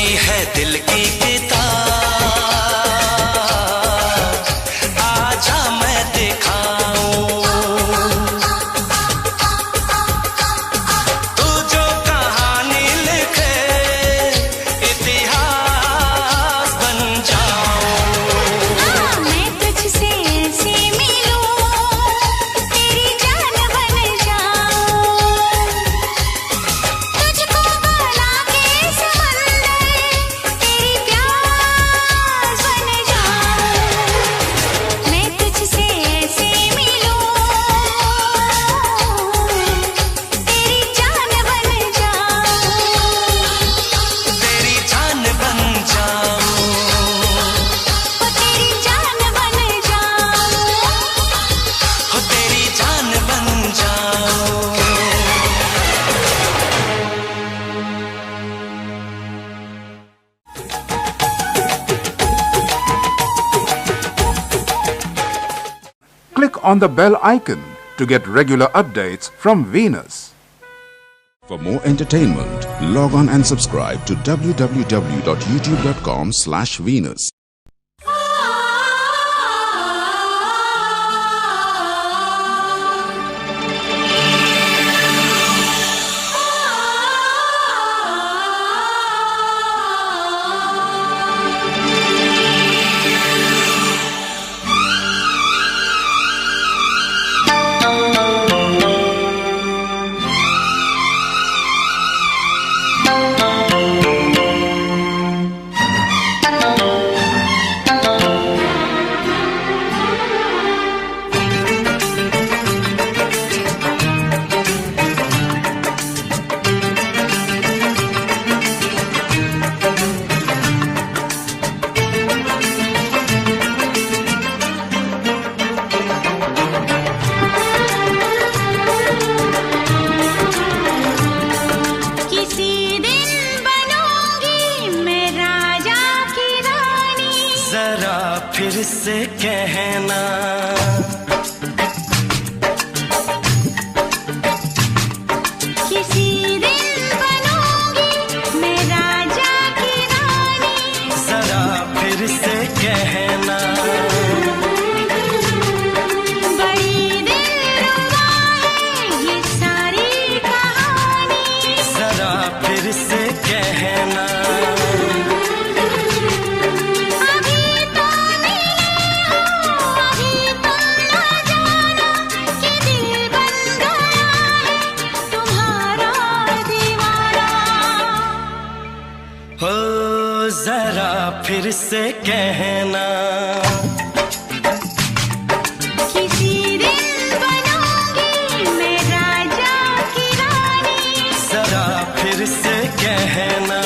खोली है दिल की किताब, आजा मैं दिखाऊं तू जो कहानी लिखे, इतिहास बन जाऊं। मैं तुझसे ऐसे मिलूं, तेरी जान बन जाऊं, तुझको बना के समंदर तेरी प्यास बन जाऊं। मैं तुझसे ऐसे मिलूं, तेरी जान बन जाऊं, तेरी जान बन जाऊं, ओ तेरी जान बन जाऊं। हो तेरी जान बन जाऊं। Click on the bell icon to get regular updates from Venus. For more entertainment, log on and subscribe to www.youtube.com/Venus. किसी दिन बनूंगी मैं राजा की रानी, जरा फिर से कहना, किसी दिन बनूंगी मैं राजा की रानी, जरा फिर से कहना, बड़ी दिलरुबा है ये सारी कहानी, जरा फिर से कहना। अभी तो मिले हो, अभी तो ना जाना कि दिल बन गया है तुम्हारा दीवाना। हो जरा फिर से कहना, किसी दिन बनूंगी मैं राजा की रानी, जरा फिर से कहना।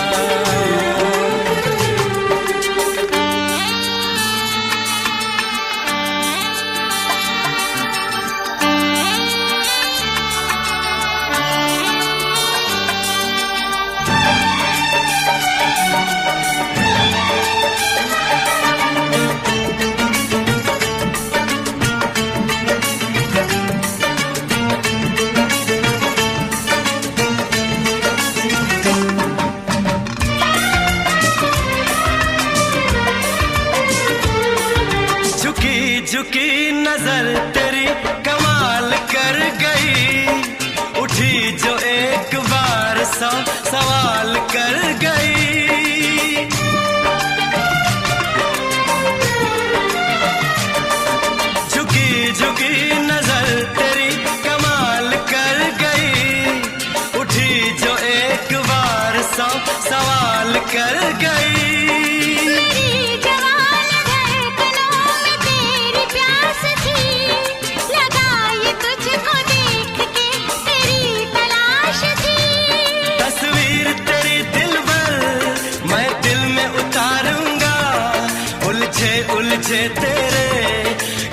झुकी झुकी नजर तेरी कमाल कर गई, उठी जो एक बार सौ सवाल कर गई। झुकी झुकी नजर तेरी कमाल कर गई, उठी जो एक बार सौ सवाल कर गई। मेरी जवान धड़कनों में तेरी प्यास थी, लगाई तुझको देख के तेरी तलाश थी। तस्वीर तेरी दिल भर मैं दिल में उतारूंगा, उलझे उलझे तेरे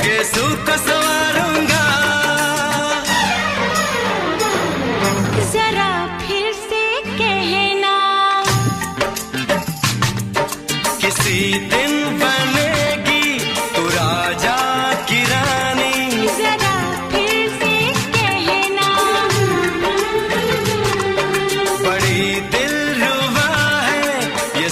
गेसू को संवारूंगा। जरा फिर से कहना, किसी दिन बनेगी तू राजा की रानी, जरा फिर से कहना, बड़ी दिलरुबा है ये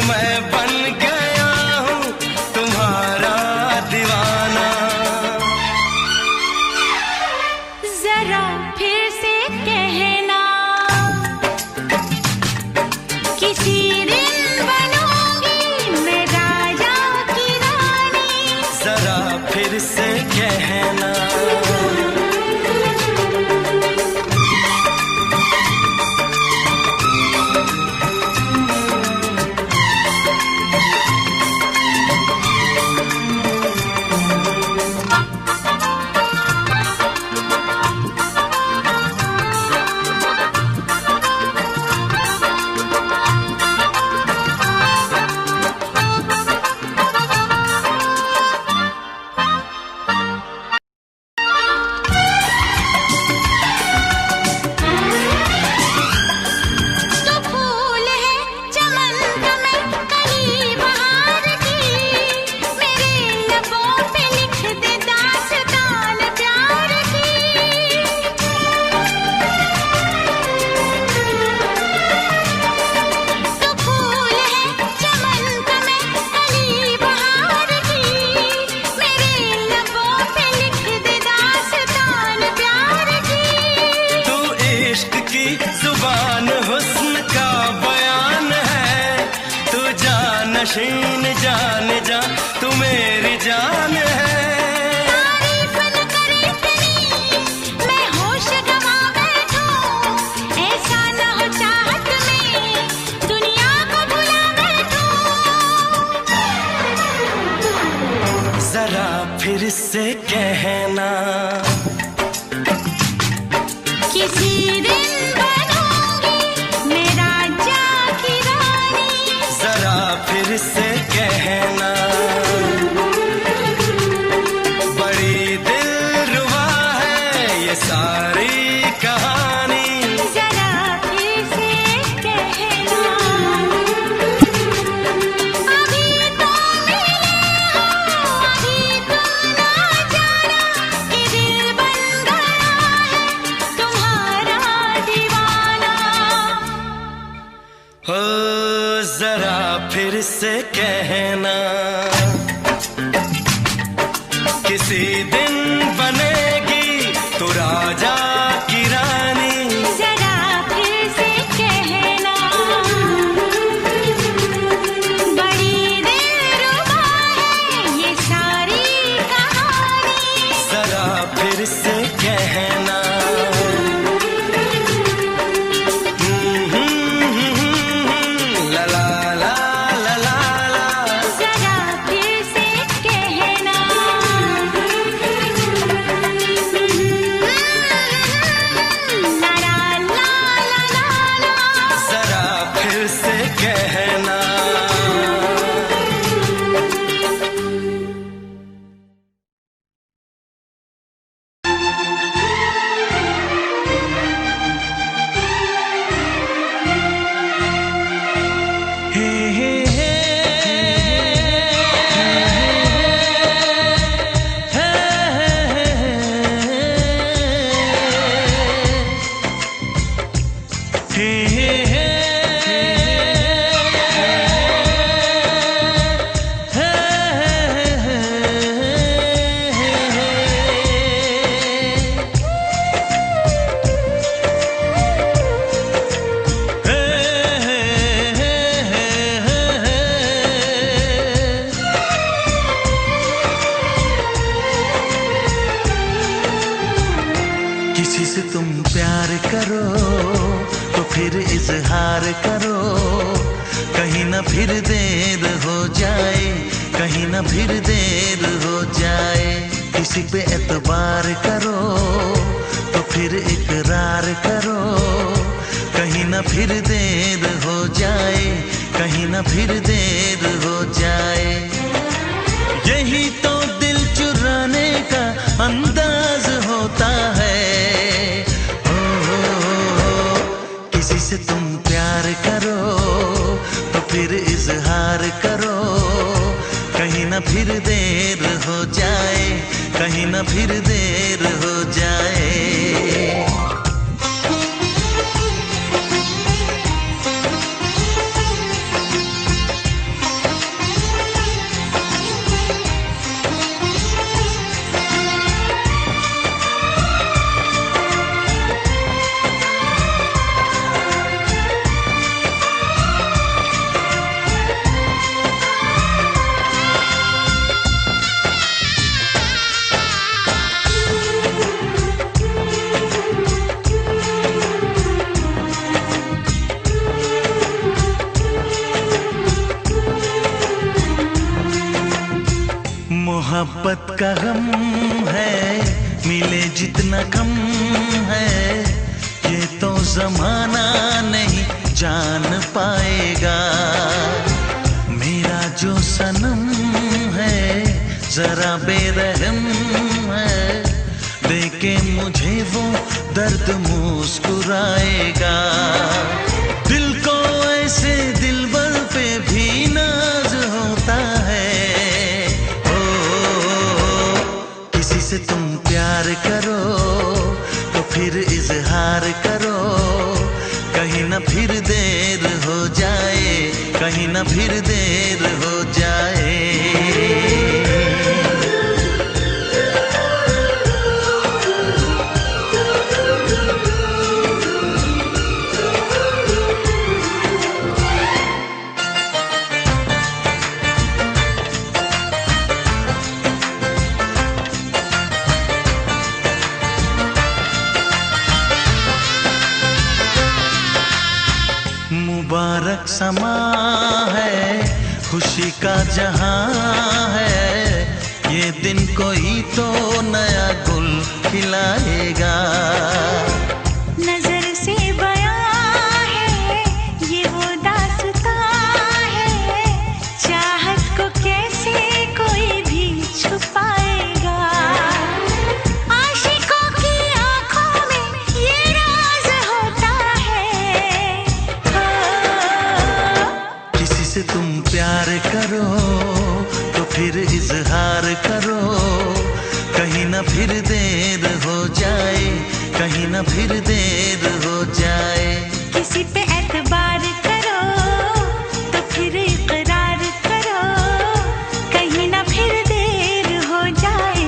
मैं बन गया हूँ तुम्हारा दीवाना। जरा फिर से कहना, किसी दिन बनूंगी मैं राजा की रानी। जरा फिर से कहना। तो फूल है चमन का मैं कली बहार की, मेरे लबों पे लिख दे दास्तान प्यार की। तो फूल है चमन का मैं कली बहार की, मेरे लबों पे लिख दे दास्तान प्यार की। तू इश्क की जुबान हुस्न का बयान है, तू जानशीन जान जा तू मेरी जान है। तारीफ न करे इतनी मैं होश गवा बैठूं, ऐसा न हो चाहत में दुनिया को भुला बैठूं। जरा फिर से कहना, किसी दिन बनूंगी मैं राजा की रानी। जरा फिर से कहना। बड़ी दिलरुबा है ये सारी कहानी। जरा फिर से कहना, अभी तो मिले हो अभी तुम ना जाना, कि दिल बन गया है तुम्हारा दीवाना। हो जरा फिर से कहना, किसी दिन बनेगी तू राजा की रानी। जरा फिर से कहना, बड़ी दिलरुबा है ये सारी कहानी। जरा फिर से कहना। ला ला ला ला ला ला। जरा फिर से कहना, ला ला ला ला ला। जरा फिर से कहना। हे हे हे किसी से तुम प्यार करो तो फिर इजहार करो, कहीं ना फिर देर हो जाए, कहीं ना फिर देर हो जाए। किसी पे एतबार करो तो फिर इकरार करो, कहीं ना फिर देर हो जाए, कहीं ना फिर देर हो जाए। यही तो दिल चुराने का अंदाज होता है। किसी से तुम प्यार करो तो फिर इजहार करो, कहीं ना फिर देर हो जाए, कहीं ना फिर देर हो जाए। मोहब्बत का गम है, मिले जितना कम है, ये तो जमाना नहीं जान पाएगा। मेरा जो सनम है जरा बेरहम है, देखे मुझे वो दर्द मुस्कुराएगा। दिल को ऐसे दिलबर पे भी नाज होता है। किसी से तुम प्यार करो तो फिर इजहार करो, कहीं ना फिर देर हो जाए, कहीं ना फिर देर हो जाए। मुबारक समा है, खुशी का जहां है, ये दिन कोई तो नया गुल खिलाएगा। नजर से बयां है ये वो दास्तां है, चाहत को कैसे कोई भी छुपाएगा। आशिकों की आंखों में ये राज होता है। किसी से तुम प्यार करो तो फिर इजहार करो, कहीं ना फिर देर हो जाए, कहीं ना फिर देर हो जाए। किसी पे एतबार करो तो फिर इकरार करो, कहीं ना फिर देर हो जाए,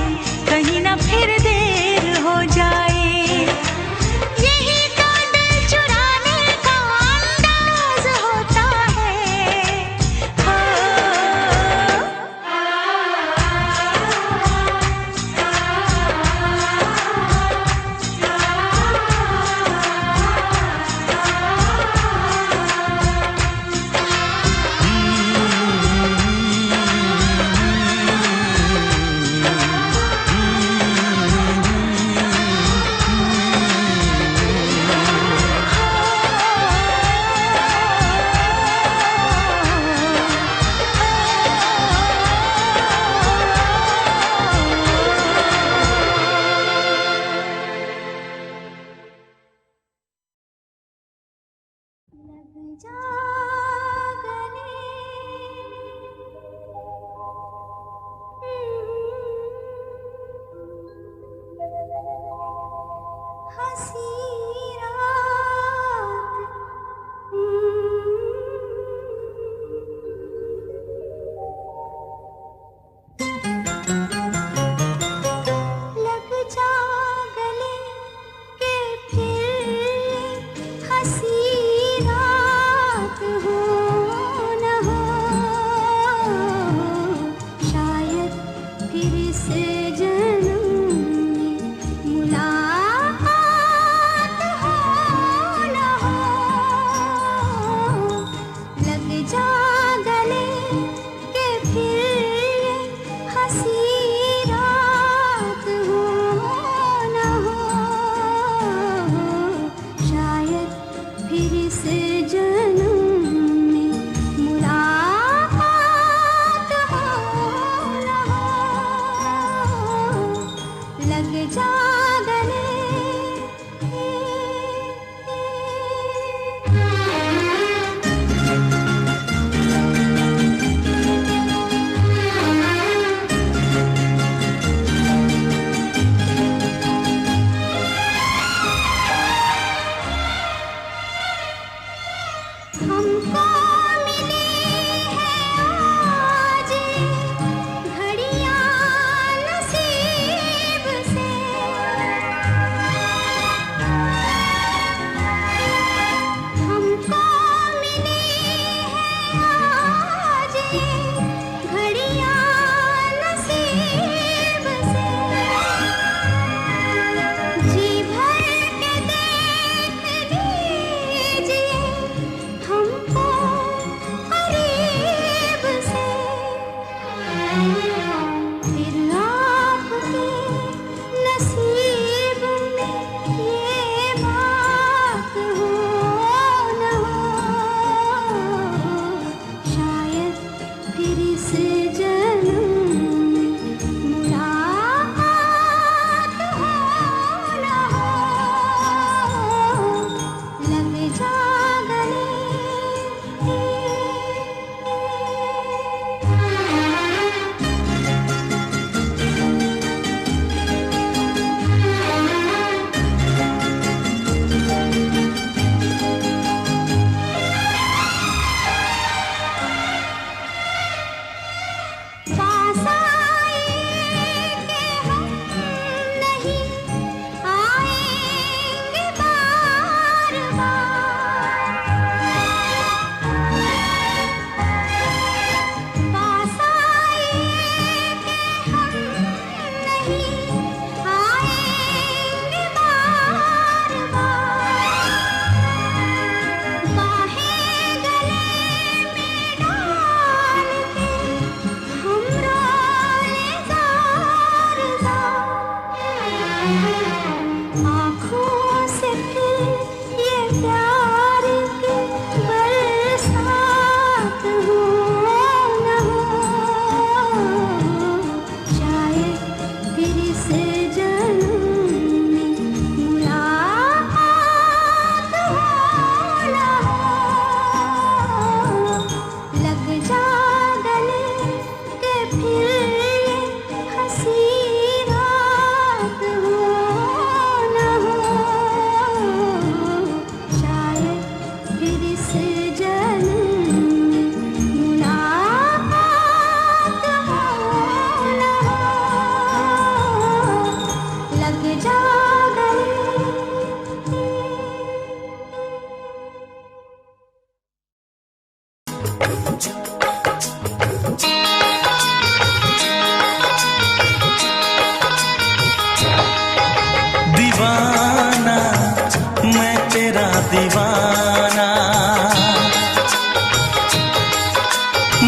कहीं ना फिर देर हो जाए। यही तो दिल चुराने का अंदाज होता है।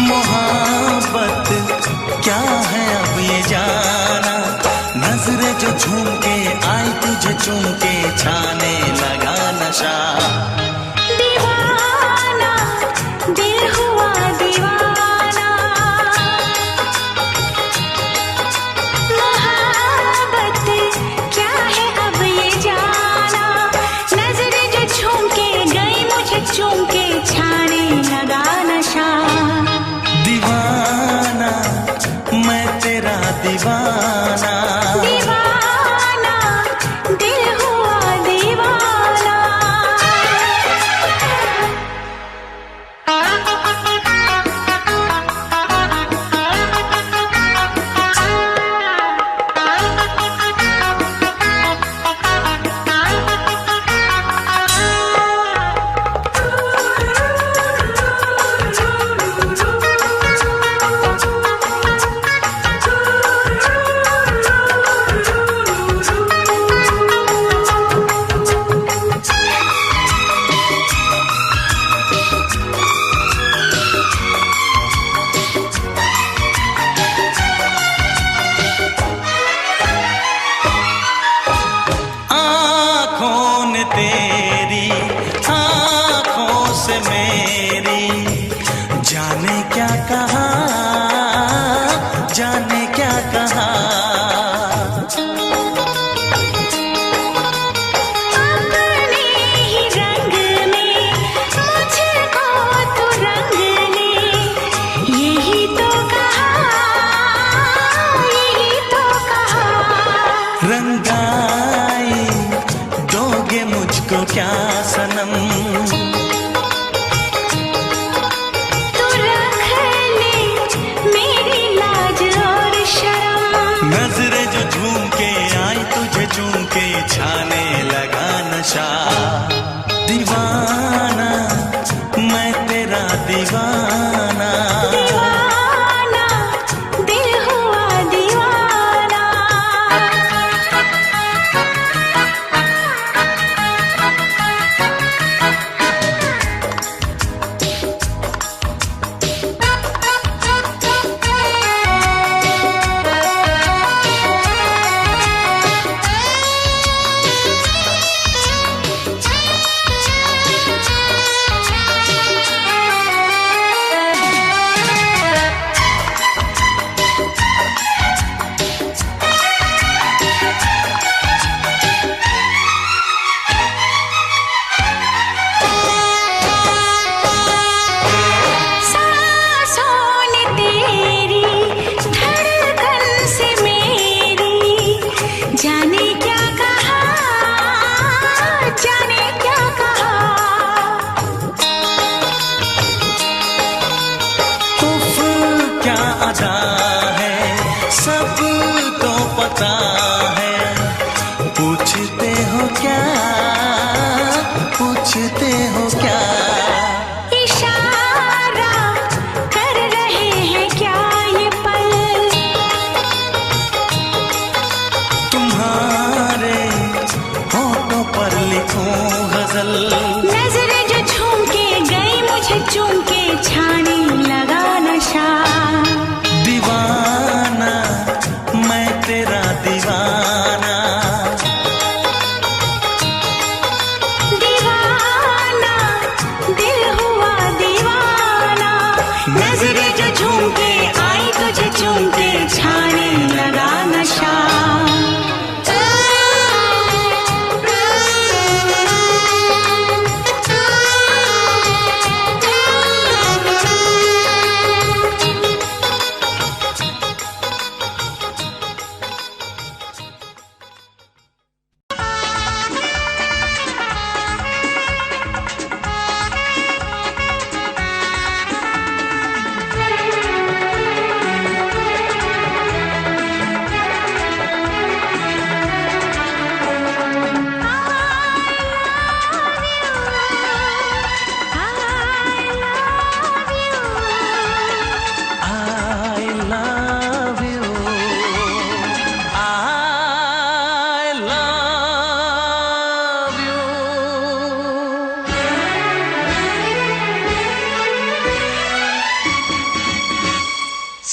मोहब्बत क्या है अब ये जाना, नजरें जो झूम के आई तुझे चूम के छाने लगा नशा। दीवाना दिल हुआ दीवाना, मोहब्बत क्या है अब ये जाना, नजरें जो झूम के गई मुझे चूम के छाने लगा नशा। दीवाना मैं तेरा दीवाना, दीवाना दिल हुआ दीवाना। आँखों ने तेरी आँखों से मेरी जाने क्या कहा, जाने क्या कहा। अपने ही रंग में मुझको तू रंग ले, यही तो कहा, यही तो कहा। रंगाई दोगे मुझको क्या सनम, तू रख ले मेरी लाज और शर्म, नजरें जो झूम के आई तुझे चूम के छाने लगा नशा। दीवाना मैं तेरा दीवाना, दीवाना दिल हुआ दीवाना। सांसों ने तेरी धड़कन से मेरी जाने क्या कहा, जाने क्या कहा। उफ क्या अदा है सब तो पता है, पूछते हो क्या, पूछते हो क्या। इशारा कर रहे हैं क्या ये पल, तुम्हारे होठों पर लिखूं गजल, नजरें जो झूम के गई मुझे चूम के छाने लगा नशा। दीवाना मैं तेरा दीवाना, दीवाना दिल हुआ दीवाना, नजरें जो झूम के आई तुझे चूम के छाने लगा नशा।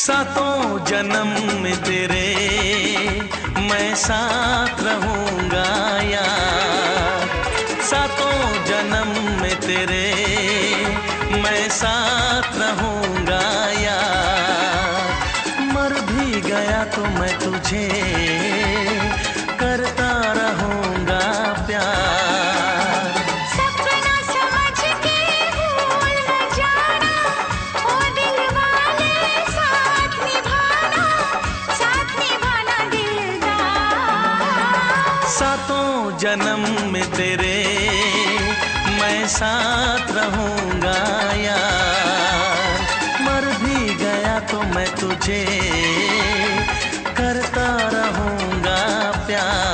सातों जन्म में तेरे मैं साथ रहूंगा यार, सातों जन्म में तेरे मैं साथ रहूंगा यार, मर भी गया तो मैं तुझे करता रहूंगा प्यार। सपना समझ के भूल न जाना, ओ दिल वाले साथ निभाना दिलदार। सातों जन्म में तेरे मैं साथ रहूंगा यार, मर भी गया तो मैं तुझे करता रहूंगा प्यार।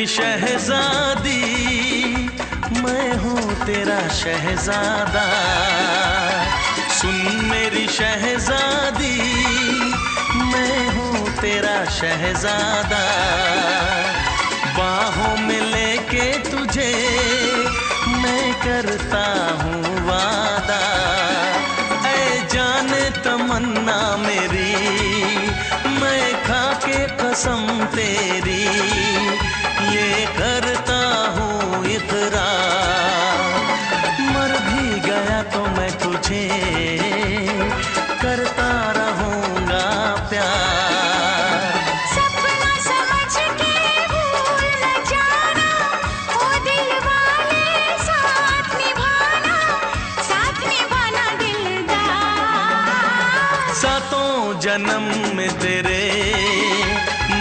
शहजादी मैं हूँ तेरा शहजादा, सुन मेरी शहजादी मैं हूँ तेरा शहजादा, बाहों में लेके तुझे मैं करता हूँ वादा, ऐ जाने तमन्ना मेरी मैं खा के कसम तेरी ये करता हूँ इकरार, मर भी गया तो मैं तुझे करता रहूंगा प्यार। सपना समझ के भूल न जाना, ओ दिल वाले साथ निभाना दिलदार। सातों जन्म में तेरे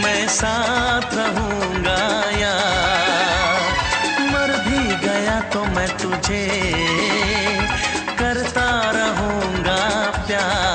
मैं साथ रहूंगा यार, मर भी गया तो मैं तुझे करता रहूंगा प्यार।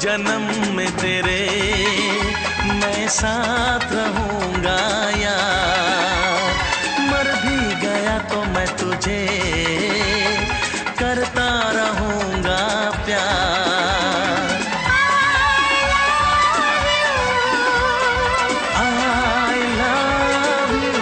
जन्म में तेरे मैं साथ रहूंगा यार, मर भी गया तो मैं तुझे करता रहूंगा प्यार। I love you,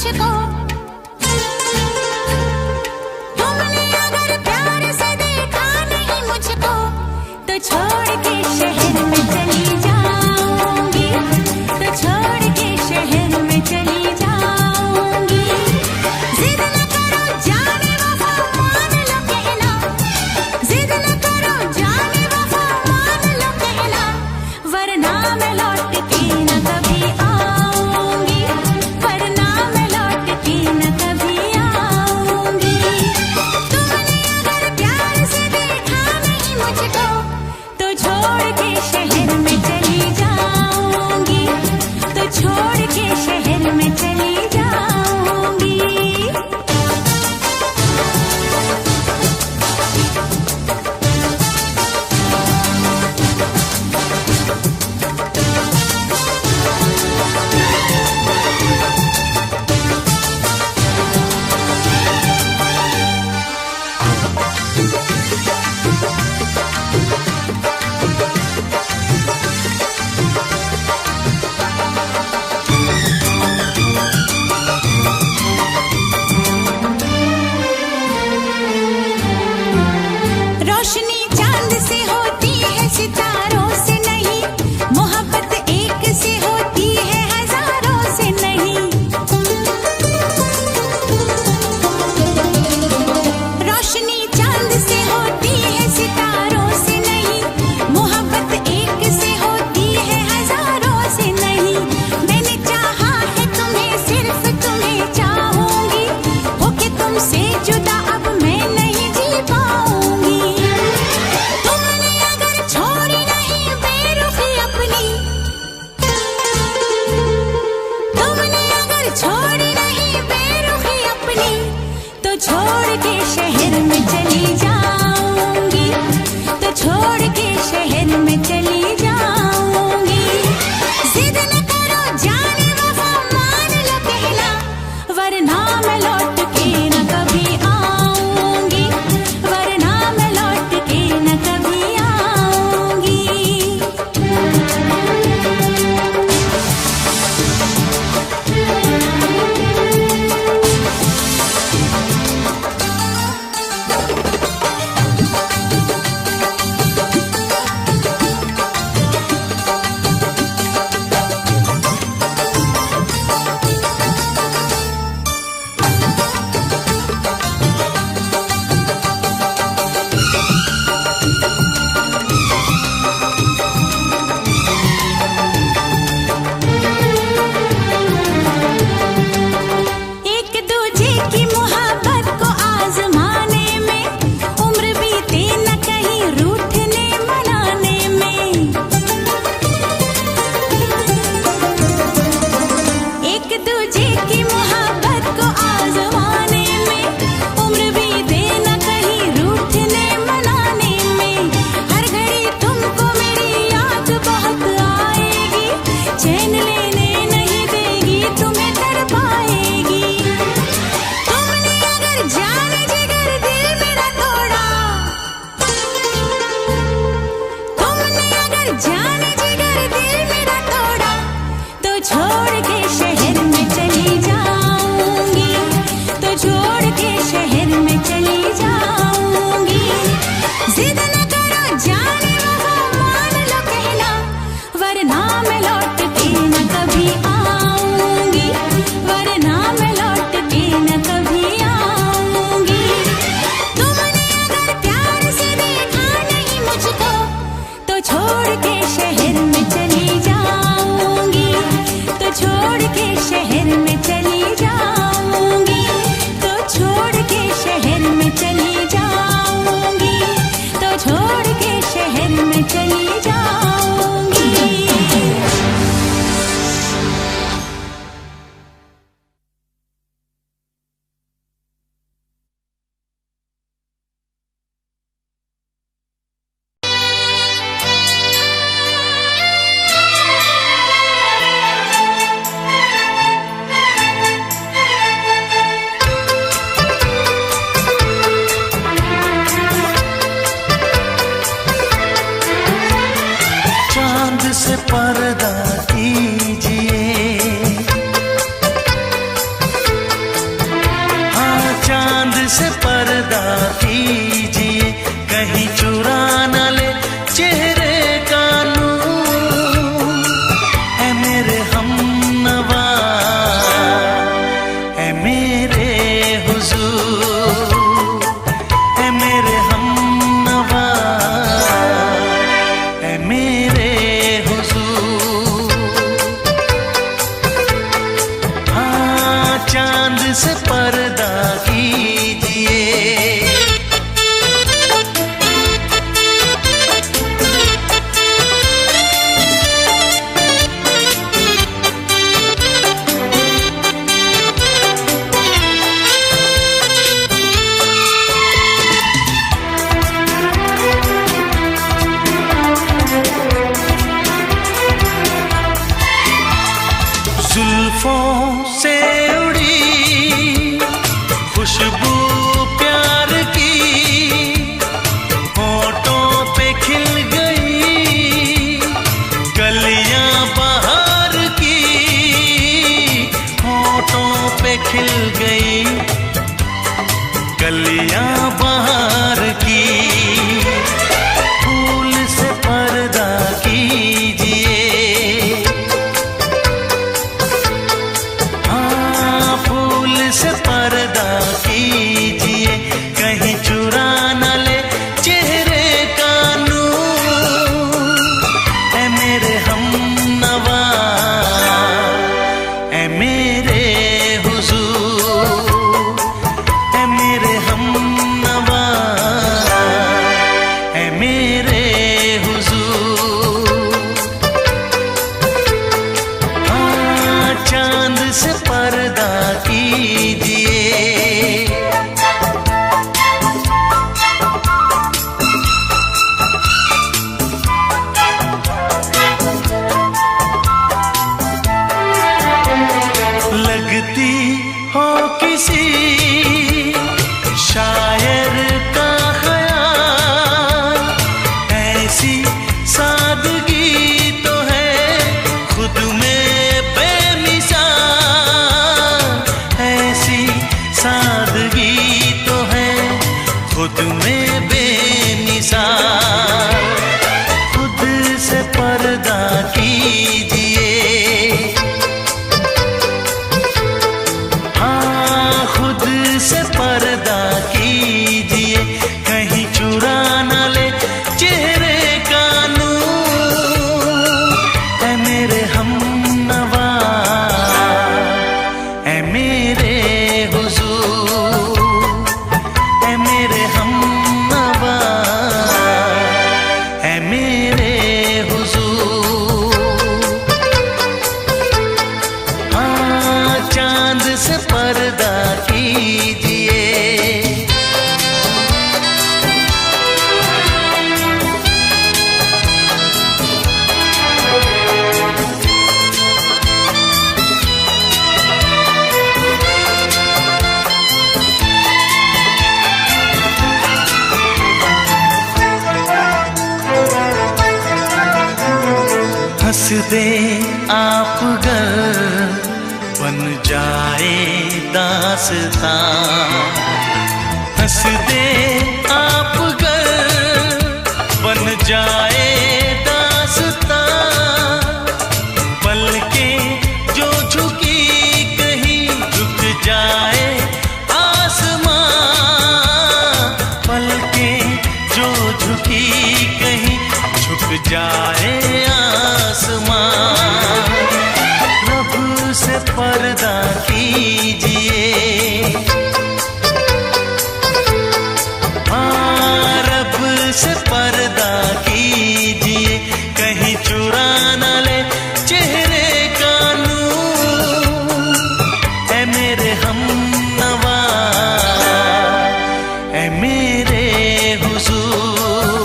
मुझको। तुमने अगर प्यार से देखा नहीं मुझको, तो छोड़ के शहर में चली जाऊंगी, तो छोड़ के शहर में चली जाऊंगी। जिद न करो जाने वफा मान लो कहना, जिद न करो जाने वफा मान लो कहना, वरना मैं लौट के न कभी आऊंगी, वरना मैं लौट के न कभी आऊंगी। तुमने अगर प्यार से देखा नहीं मुझको, तो छोड़ के शहर में चली जाऊंगी, तो छोड़ के शहर में चली जाऊंगी। रोशनी चांद से होती है सितारों से नहीं, मोहब्बत एक से होती है हजारों से नहीं। रोशनी चांद से होती है सितारों से नहीं, मोहब्बत एक से होती है हजारों से नहीं। मैंने चाहा है तुम्हें, सिर्फ तुम्हें चाहूंगी, होके तुमसे जुदा अब मैं नहीं जी पाऊंगी। तुमने अगर छोड़ी नहीं बेरुखी अपनी, तुमने अगर छोड़ी नहीं बेरुखी अपनी, तो छोड़ के शहर में चली जाऊंगी, तो छोड़ के शहर में चली जाऊंगी। जिद न करो जाने वफा मान लो कहना, वरना मैं लौट के न कभी आऊंगी, वरना मैं लौट के न कभी आऊंगी। एक दूजे की मोहब्बत को आजमाने में, उम्र बीते न कहीं रूठने मनाने में। एक दूजे की मोहब्बत को आजमाने में, उम्र बीते न कहीं रूठने मनाने में। हर घड़ी तुमको मेरी याद बहुत आएगी, चैन लेने नहीं देगी, तुम्हें तड़पाएगी। तुमने अगर जान जिगर दिल मेरा तोड़ा, तुमने अगर जान जिगर दिल मेरा तोड़ा, तो छोड़ के शहर में चली जाऊंगी, तो कीजिए, कहीं चुरा न ले चेहरे का नूर। ऐ मेरे हमनवा, ऐ मेरे हुजूर, ऐ मेरे हमनवा, ऐ मेरे हुजूर। हाँ, चांद से पर्दा कीजिए, जुल्फों से उड़ी खुशबू प्यार की, होठों पे खिल गई कलियां बहार की, होठों पे खिल गई कलियां बहार की। फूल से पर्दा कीजिए, से पर्दा कीजिए, कहीं चुरा न ले चेहरे का नूर। ऐ मेरे हमनवा, ऐ मेरे हुजूर, ऐ मेरे हमनवा, ऐ मेरे हुजूर। हाँ, चांद से पर्दा कीजिए, लगती हो किसी शायर का ख्याल, ऐसी सादगी तो है खुद में बेमिसाल, ऐसी सादगी तो है खुद में बेमिसाल। खुद से पर्दा कीजिए, हाँ, खुद से पर्दा कीजिए, कहीं चुरा न ले चेहरे का नूर। ऐ मेरे हमनवा, ऐ मेरे हुजूर, ऐ मेरे हमनवा, ऐ मेरे हुजूर। हाँ, चांद से पर्दा कीजिए, हंस दे आप गर बन जाए दास्तां, हंस दे आप गर बन जाए दास्तां। पलकें जो झुकी कहीं झुक जाए आसमां, पलकें जो झुकी कहीं झुक जाए आसमां। रब से पर्दा कीजिए, हाँ, रब से पर्दा कीजिए, कहीं चुरा न ले चेहरे का नूर। ऐ मेरे हमनवा, ऐ मेरे हुजूर,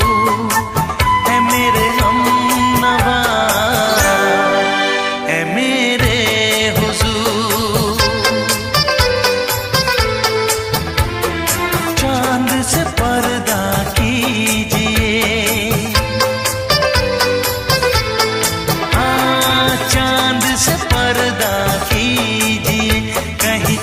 ऐ मेरे हमनवा, ऐ मेरे हुजूर। चांद से पर्दा कीजिए, हाँ, चांद से पर्दा कीजिए, कहीं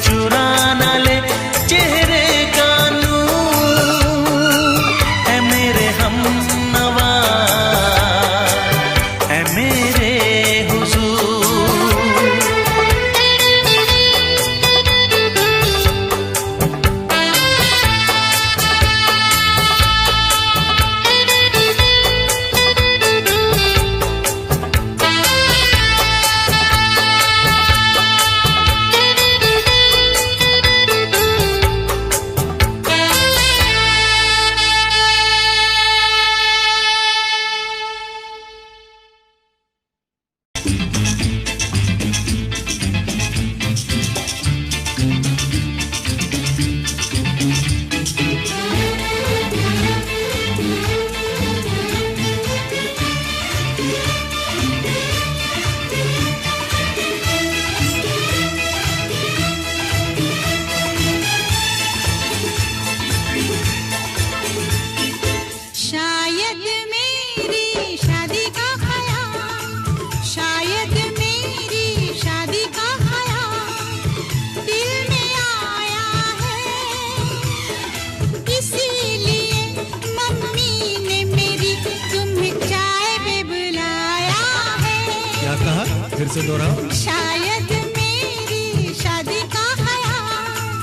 से दोहराओ। शायद मेरी शादी का ख्याल,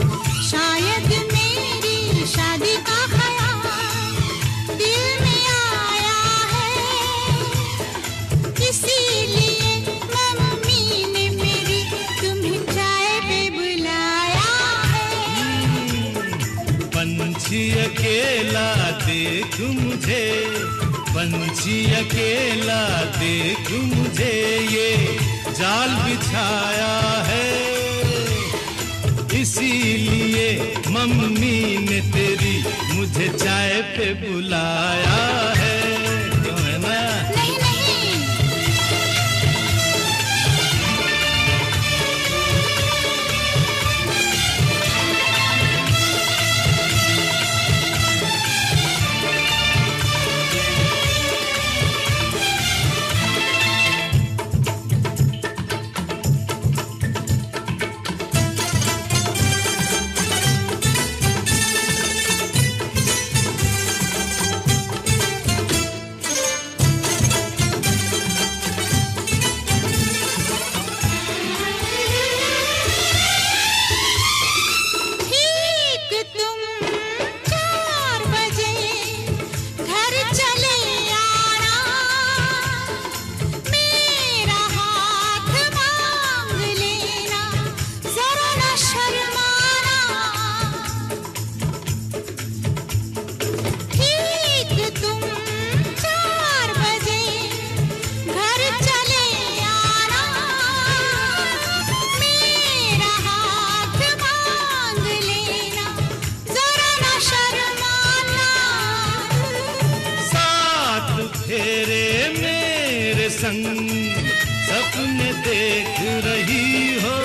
शायद मेरी शादी का ख्याल दिल में आया है, इसीलिए मम्मी ने मेरी तुम्हें चाय पे बुलाया है। पंछी अकेला देख मुझे, पंछी अकेला देख मुझे, ये जाल बिछाया है, इसीलिए मम्मी ने तेरी मुझे चाय पे बुलाया है। क्यों है ना? नहीं नहीं, ठीक तुम 4 बजे घर चले आना, मेरा हाथ मांग लेना, जरा न शर्माना। ठीक तुम 4 बजे घर चले आना, मेरा हाथ मांग लेना, जरा न शर्माना। साथ फेरे मेरे संग सपने देख रही हो,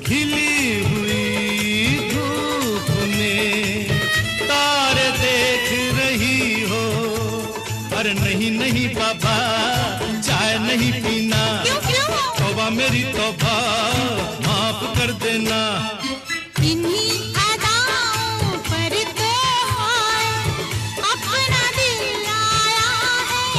खिली हुई धूप में तारे देख रही हो। अरे नहीं नहीं बाबा, चाय नहीं पीना, क्यों क्यों? तौबा मेरी तौबा, माफ कर देना। इन्हीं अदाओं पर तो हाय अपना दिल आया है,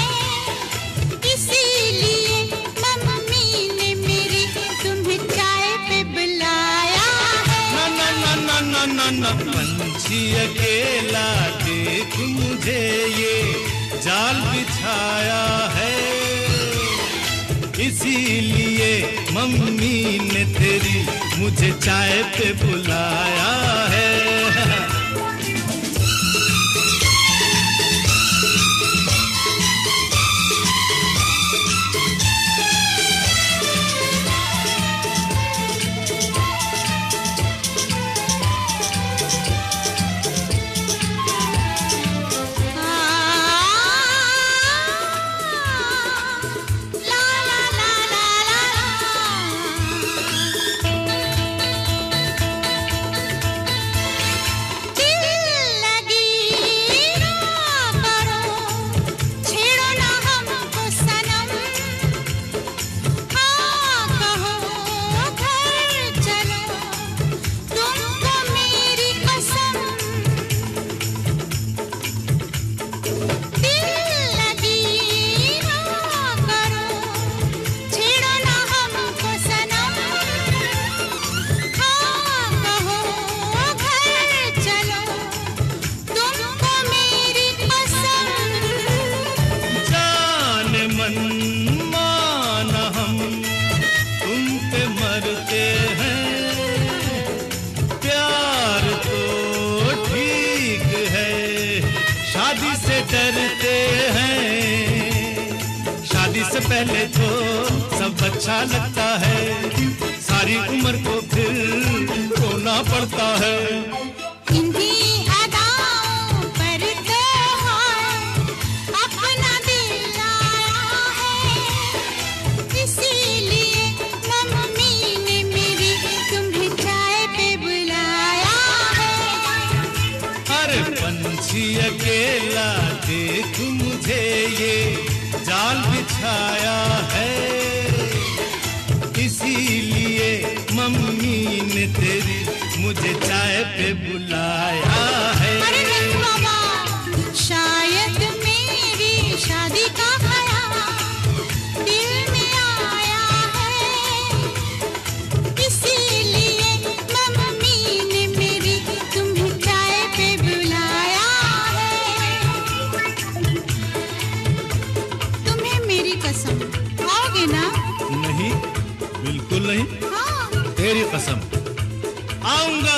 इसीलिए मम्मी ने मेरी तुम्हें चाय पे बुलाया है। ना ना ना ना ना ना, पंछी अकेला देख मुझे, ये जाल बिछाया है, इसीलिए मम्मी ने तेरी मुझे चाय पे बुलाया है। ला ला ला ला ला, दिल लगी ना करो, छेड़ो ना हमको सनम, हाँ कहो घर चलो, तुमको मेरी कसम। दिल लगी ना करो, छेड़ो ना हमको सनम, हाँ कहो घर चलो, तुमको मेरी कसम। जान मन मान हम तुम पे मरते हैं, प्यार तो ठीक है, शादी से डरते हैं। शादी से पहले तो सब अच्छा लगता है, सारी उम्र को फिर रोना पड़ता है। इन्हीं अदाओं पर तो हाय अपना दिल आया है, इसीलिए मम्मी ने मेरी तुम्हें चाय पे बुलाया है। अरे पंछी अकेला देख मुझे, ये जाल बिछाया है, इसीलिए मम्मी ने तेरी मुझे चाय पे बुलाया है। अरे नहीं बाबा, शायद मेरी शादी का ख्याल दिल में आया आऊंगा।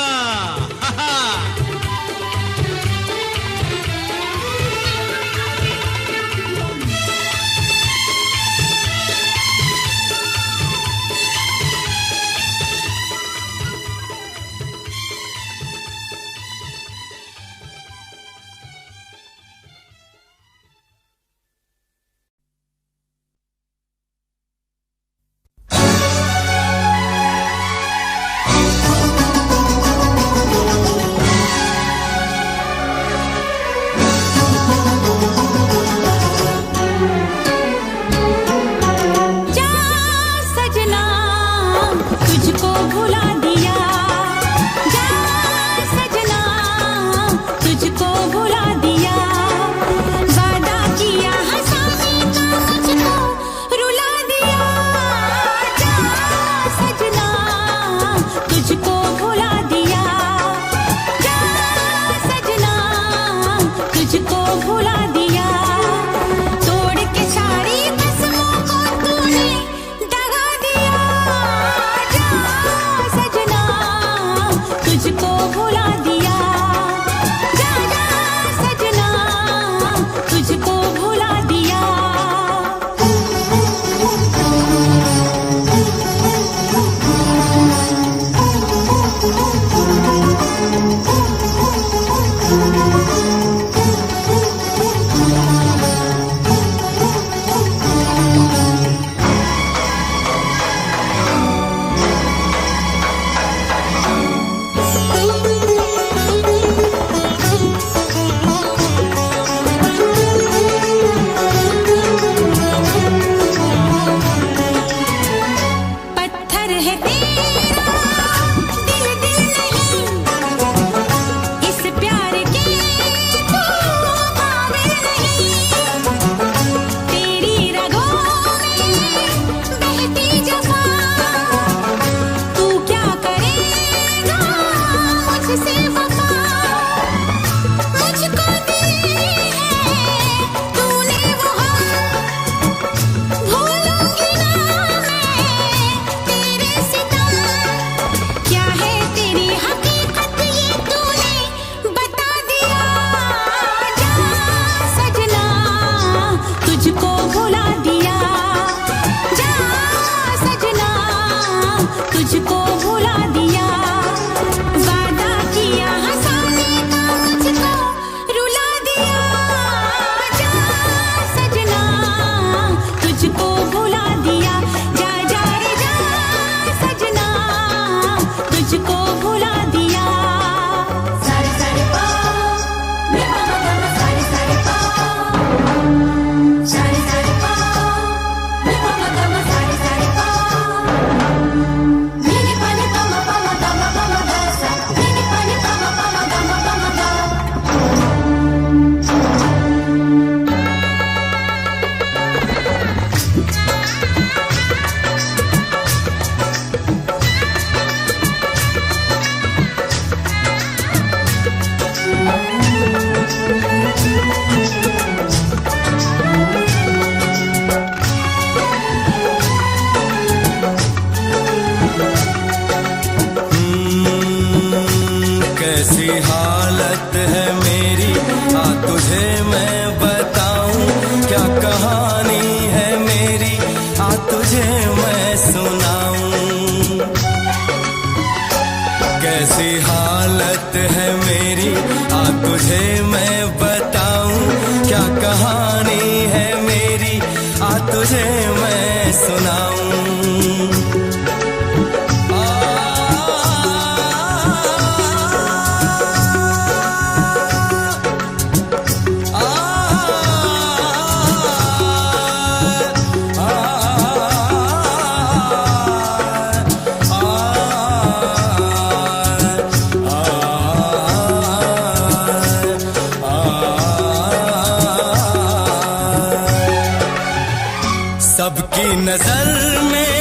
सबकी नजर में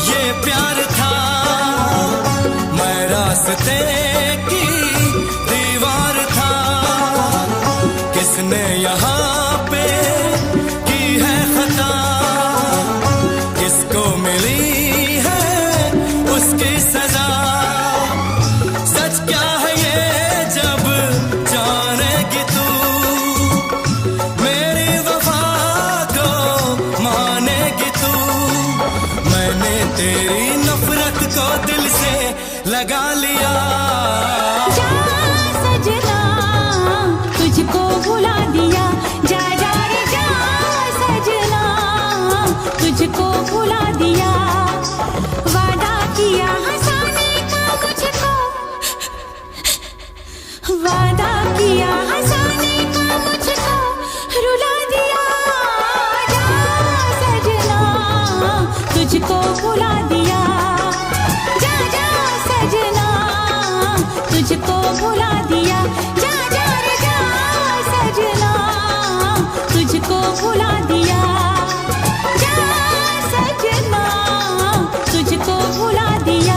ये प्यार था, मैं रास्ते की दीवार था। किसने यहाँ पे की है खता, किसको मिली है उसकी सजा। लगा लिया। जा सजना तुझको भुला दिया, जा जा रे जा सजना तुझको भुला दिया। वादा किया हंसाने का मुझको, वादा किया हंसाने का मुझको रुला दिया। जा सजना तुझको भुला दिया, जा जा सजना तुझको भुला दिया। जा जा रे जा सजना तुझको भुला दिया, जा सजना तुझको भुला दिया।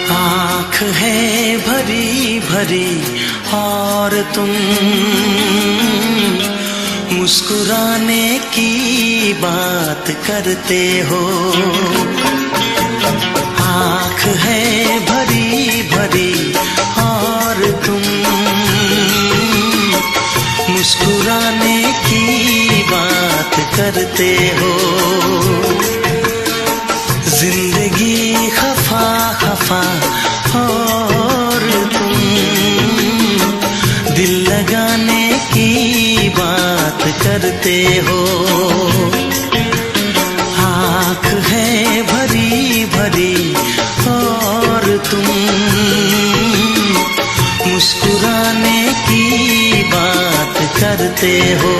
आँख है भरी भरी और तुम मुस्कुराने की बात करते हो। आँख है भरी भरी और तुम मुस्कुराने की बात करते हो। जिंदगी खफा खफा और तुम दिल लगाने की बात करते हो। आँख है भरी भरी और तुम मुस्कुराने की बात करते हो।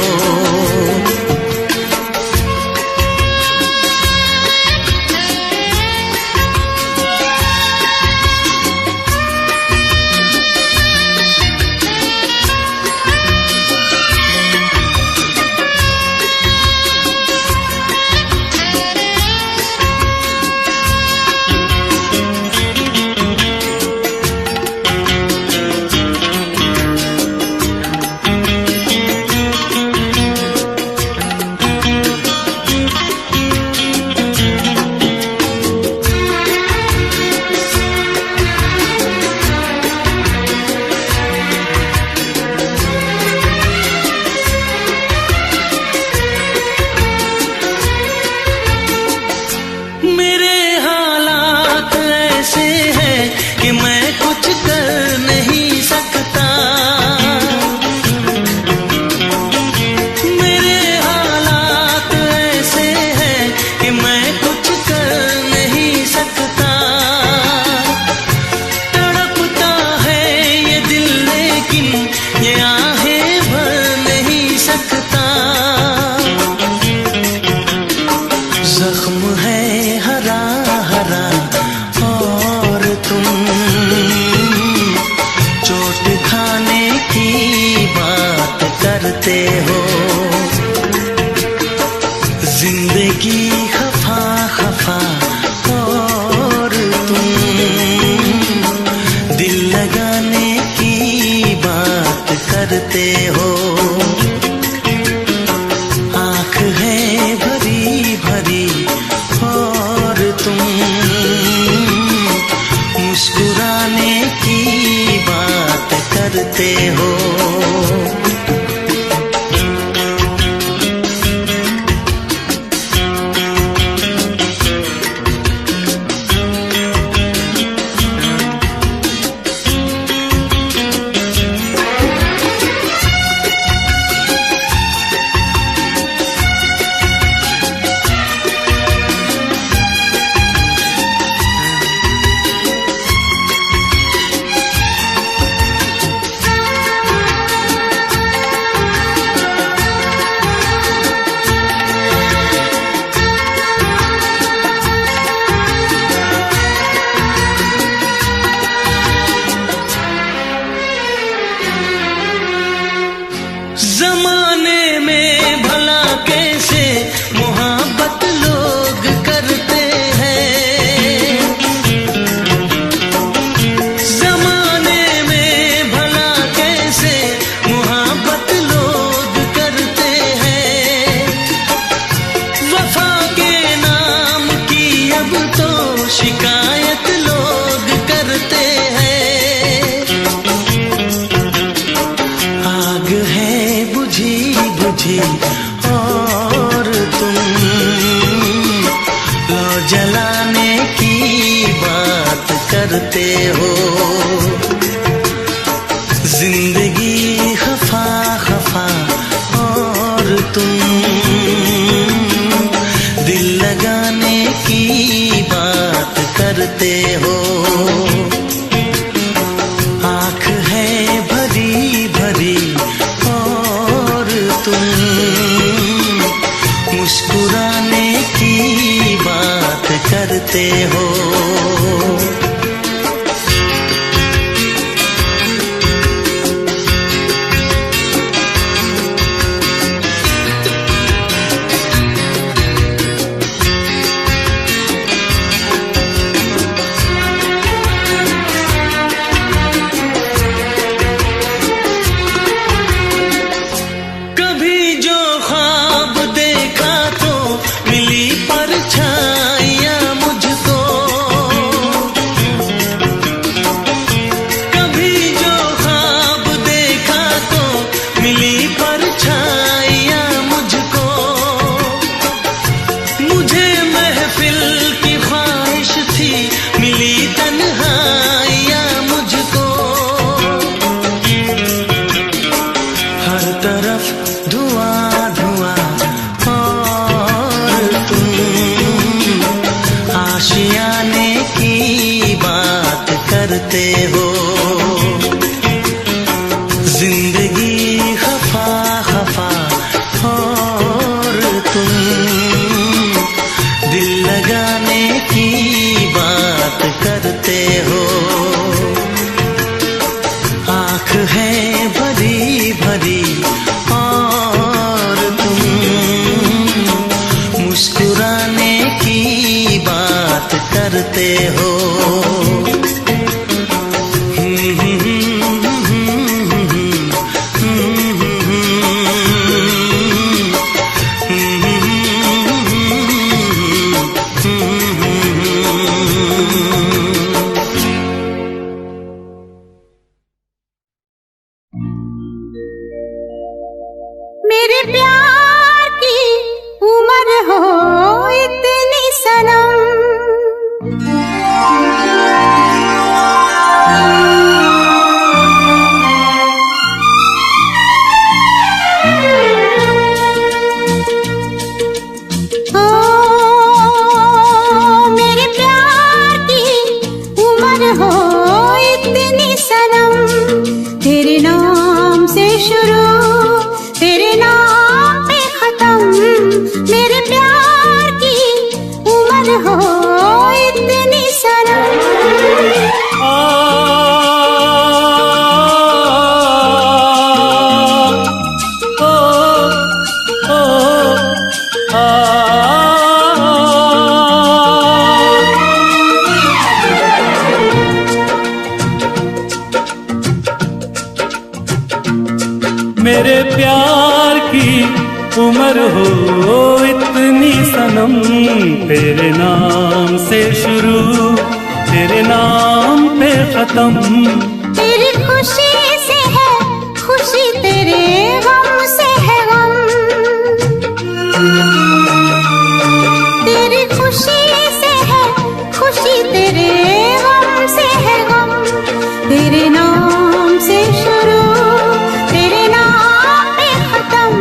करते हो। जिंदगी खफा खफा और तुम दिल लगाने की बात करते हो। आँख है भरी भरी और तुम मुस्कुराने की बात करते हो। जमाने में भला कैसे मोहब्बत लोग करते हैं, जमाने में भला कैसे मोहब्बत लोग करते हैं। वफा के नाम की अब तो शिकायत लोग करते हैं। आग है बुझी बुझी और तुम लो जलाने की बात करते हो। जिंदगी खफा खफा और तुम दिल लगाने की बात करते हो। आँख है भरी भरी और तुम मुस्कुराने की बात करते हो। आशियाने की बात करते हो। जिंदगी खफा खफा और तुम दिल लगाने की बात करते हो। आँख है भरी भरी और तुम मुस्कुराने की बात करते हो। मेरे प्यार की उम्र हो इतनी सनम, ओ मेरे प्यार की उम्र हो इतनी सनम। तेरे नाम से शुरू तेरे नाम पे खत्म। मेरे प्यार की उम्र हो इतनी सनम। मेरे प्यार की उम्र हो इतनी सनम। तेरे नाम से शुरू तेरे नाम खत्म। तेरी खुशी से है खुशी, तेरे गम से है गम। तेरी खुशी से है खुशी, तेरे गम से है गम। तेरे नाम से शुरू, तेरे नाम पे खत्म।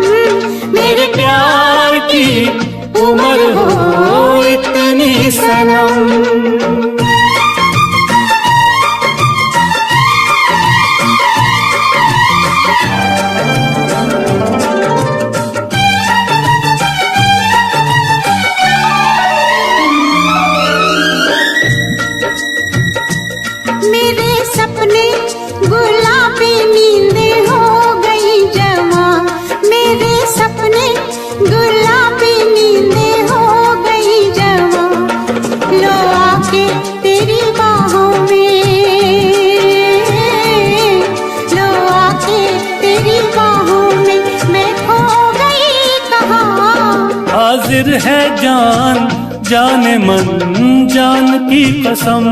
मेरे प्यार की उम्र हो इतनी सनम। मेरे सपने गुलाबी नींदें हो गई जमा। मेरे सपने गुलाबी नींदें हो गई जमा। लो आके तेरी बाहों में, लो आके तेरी बाहों में मैं खो गई कहाँ। हाजिर है जान जाने मन जान की कसम।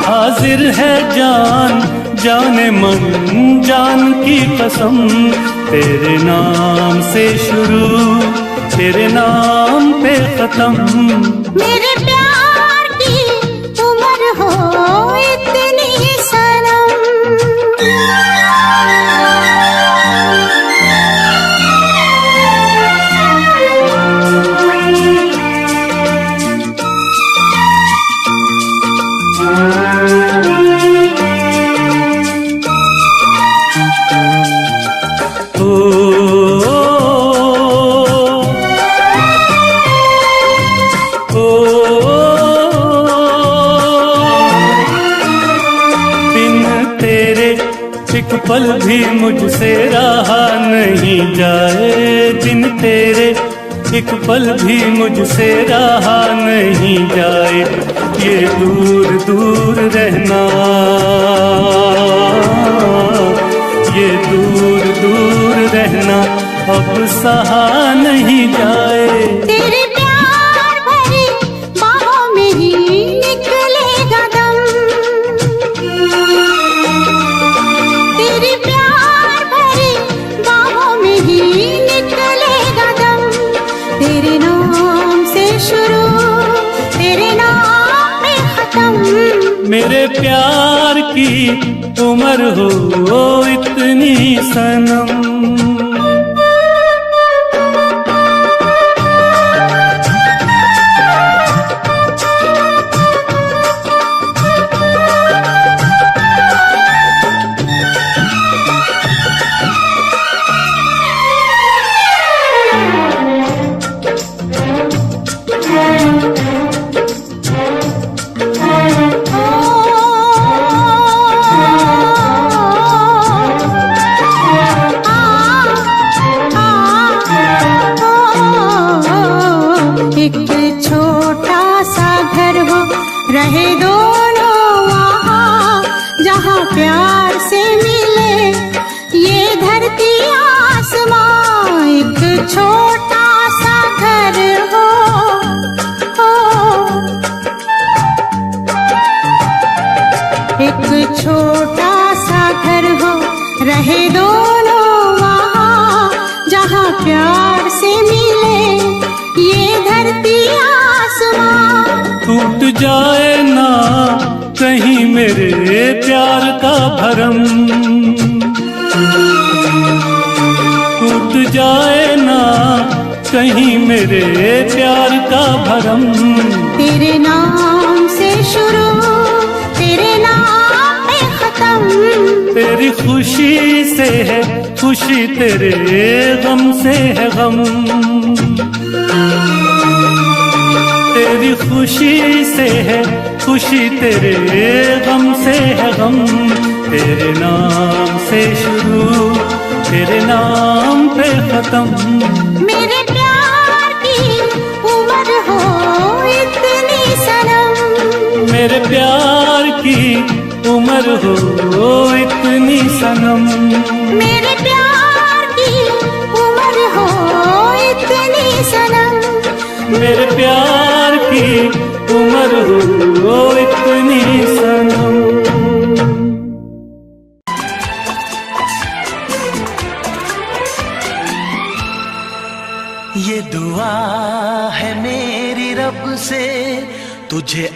हाजिर है जान जाने मन जान की कसम। तेरे नाम से शुरू, तेरे नाम पे खत्म। मेरे प्यार की उम्र हो इतनी सनम। एक पल भी मुझसे रहा नहीं जाए, दिन तेरे एक पल भी मुझसे रहा नहीं जाए। ये दूर दूर रहना, ये दूर दूर रहना अब सहा नहीं जाए। तेरे प्यार भरी बाहों में ही निकलेगा दम। तेरे प्यार भरी बाहों में ही निकलेगा दम। तेरे नाम से शुरू, तेरे नाम पे खत्म। मेरे प्यार की उम्र हो इतनी सनम। एक छोटा सा घर हो, रहे दोनों वहाँ जहाँ प्यार से मिले ये धरती आसमां। एक छोटा सा घर हो, एक छोटा सा घर हो, रहे दोनों वहाँ जहाँ प्यार से मिले ये धरती आसमां। टूट जाए ना कहीं मेरे प्यार का भरम, टूट जाए ना कहीं मेरे प्यार का भरम। तेरे नाम से शुरू, तेरे नाम पे खत्म। तेरी खुशी से है खुशी, तेरे गम से है गम। तेरी खुशी से है खुशी, तेरे गम से है गम। तेरे नाम से शुरू, तेरे नाम पे खत्म। मेरे प्यार की उम्र हो इतनी सनम। मेरे प्यार की उम्र हो इतनी सनम। मेरे प्यार की उम्र हो इतनी सनम। मेरे प्यार की उम्र हो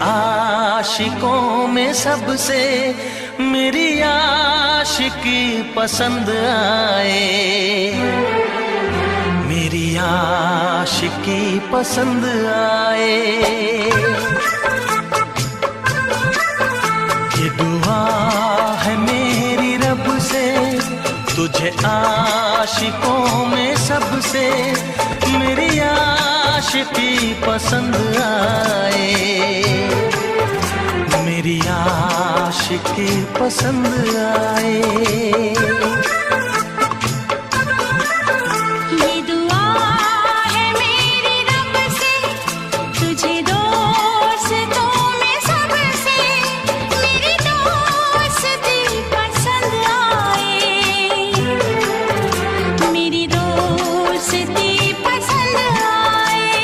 आशिकों में सबसे मेरी आशिकी पसंद आए, मेरी आशिकी पसंद आए। ये दुआ है मेरी रब से तुझे आशिकों में सबसे मेरी आशिकी पसंद आए, मेरी आशिकी पसंद आए। ये दुआ है मेरी रब से तुझे दोस्तों में सबसे मेरी दोस्ती पसंद आए, मेरी दोस्ती पसंद आए।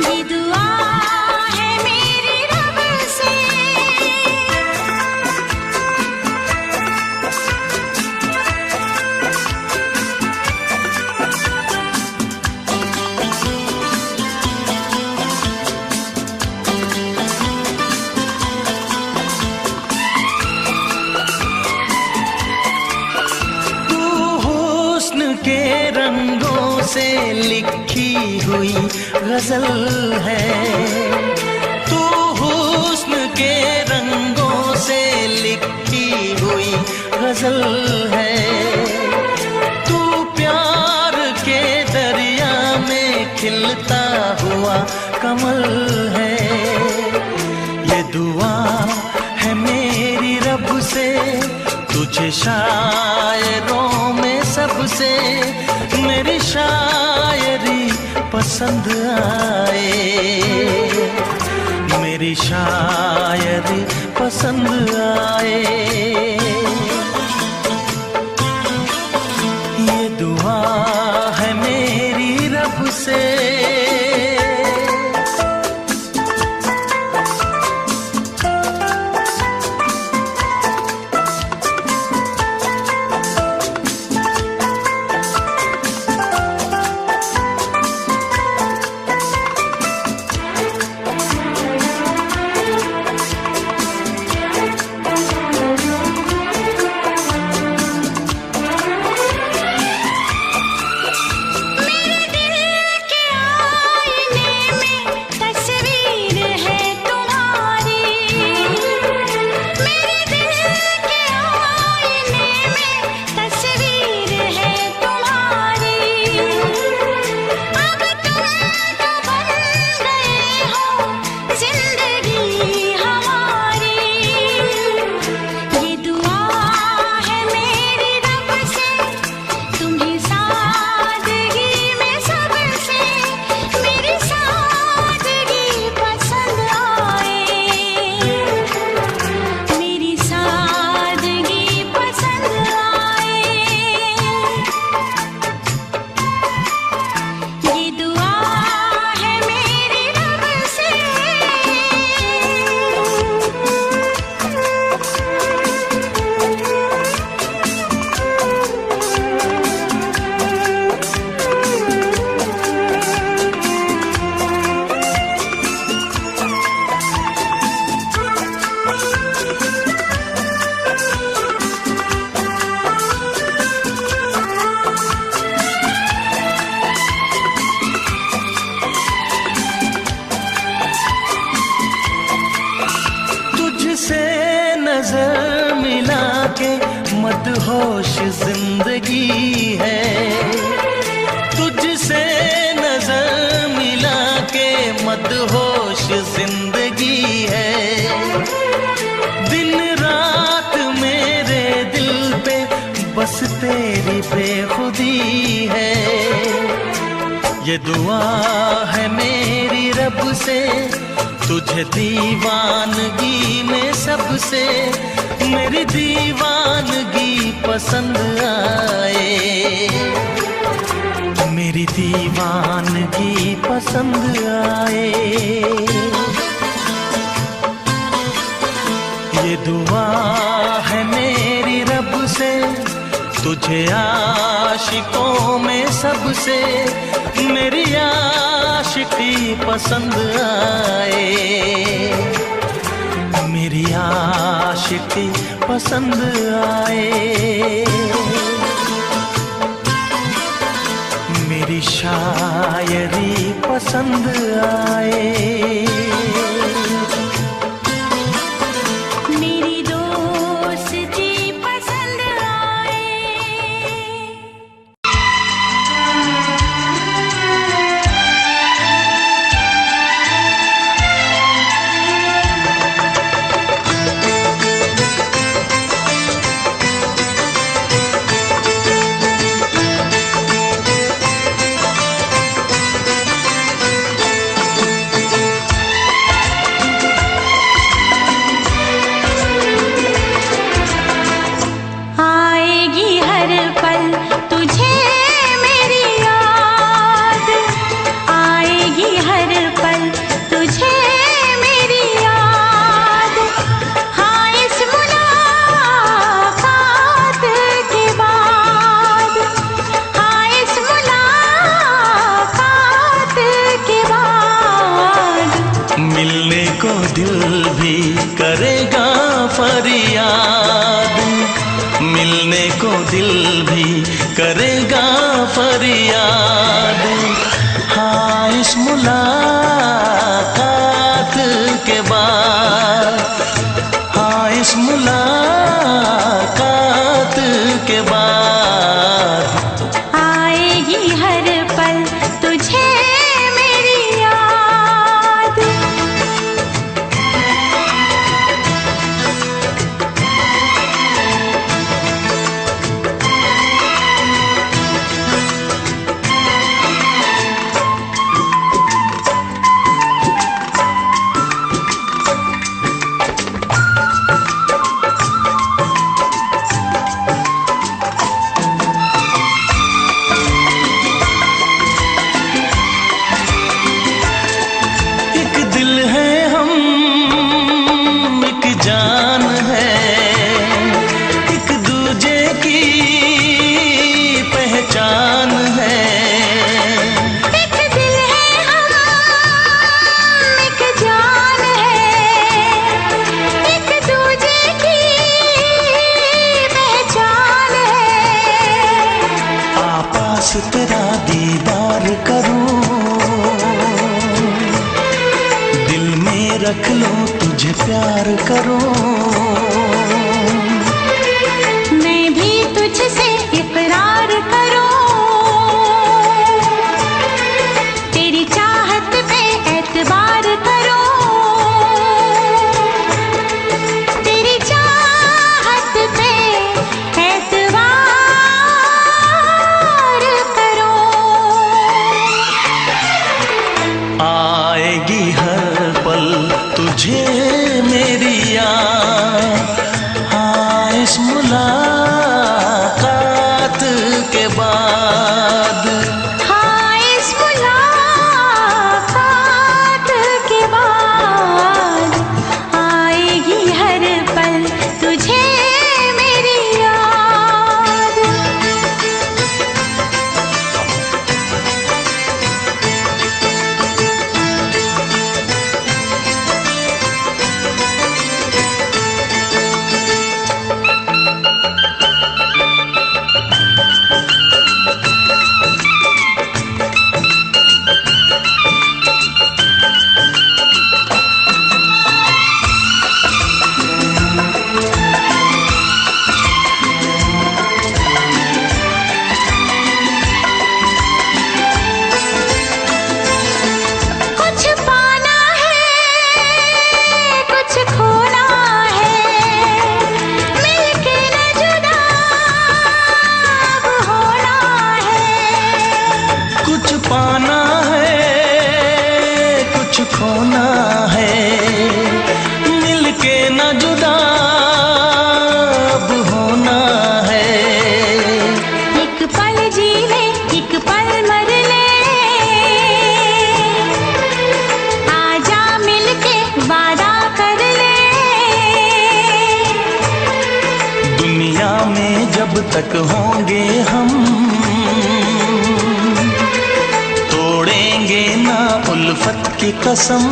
ये दुआ है मेरी रब से। तू हुस्न के रंगों से लिखी हुई गजल है, तू हुस्न के रंगों से लिखी हुई गजल है। तू प्यार के दरिया में खिलता हुआ कमल है। ये दुआ है मेरी रब से तुझे शायरों में सबसे मेरी शायरी पसंद आए, मेरी शायरी पसंद आए। ये दुआ है मेरी रब से। मेरे दिल के आईने में तस्वीर है तुम्हारी, मेरे दिल के आईने में तस्वीर है तुम्हारी। अब तुम तो बन गए हो जिंदगी हमारी। ये दुआ है मेरी रब से तुम्हें सादगी में सबसे मेरी सादगी पसंद आए, मेरी सादगी पसंद आए। ये दुआ है मेरी रब से। तुझसे नजर मिला के मदहोश जिंदगी है, तुझसे नजर मिला के मदहोश जिंदगी है। दिन रात मेरे दिल पे बस तेरी बेखुदी है। ये दुआ है मेरी रब से तुझे दीवानगी में सबसे मेरी दीवानगी पसंद आए, मेरी दीवानगी पसंद आए। ये दुआ है मेरी रब से तुझे आशिकों में सबसे मेरी आशिकी पसंद आए, मेरी आशिकी पसंद आए, मेरी शायरी पसंद आए, मेरी दोस्ती पसंद आए। आएगी हर पल तुझे मेरी याद, आएगी हर पल तुझे मेरी याद। हाँ इस मुलाकात के बाद, हाँ इस मुलाकात के बाद मिलने को दिल भी करेगा फरियाद, मिलने को दिल भी करेगा फरियाद। हाँ इस मुलाकात के बाद, हाँ इस मुलाकात के बाद आएगी हर पल तुझे मेरी याद। एक दिल है हम, एक जान है, एक दूजे की पहचान है। एक दिल है हम, एक जान है, एक दूजे की पहचान है। आपास तेरा दीदार करूं, दिल में रख लूं तुझे प्यार करूं। मैं भी तुझसे इकरार करूं, तेरी चाहत पे एतबार करूं, तेरी चाहत पे एतबार करूं। आएगी हर पल तुझे मेरी याद, हाँ इस मुलाकात के बाद, हाँ इस मुलाकात के बाद आएगी हर पल तुझे मेरी याद। कुछ पाना है, कुछ खोना है, मिलके न जुदा अब होना है। कुछ पाना है, कुछ खोना है, मिलके न जुदा अब होना है। एक पल जी ले, एक पल मर ले, आजा मिलके वादा कर ले। दुनिया में जब तक होंगे हम, मोहब्बत की कसम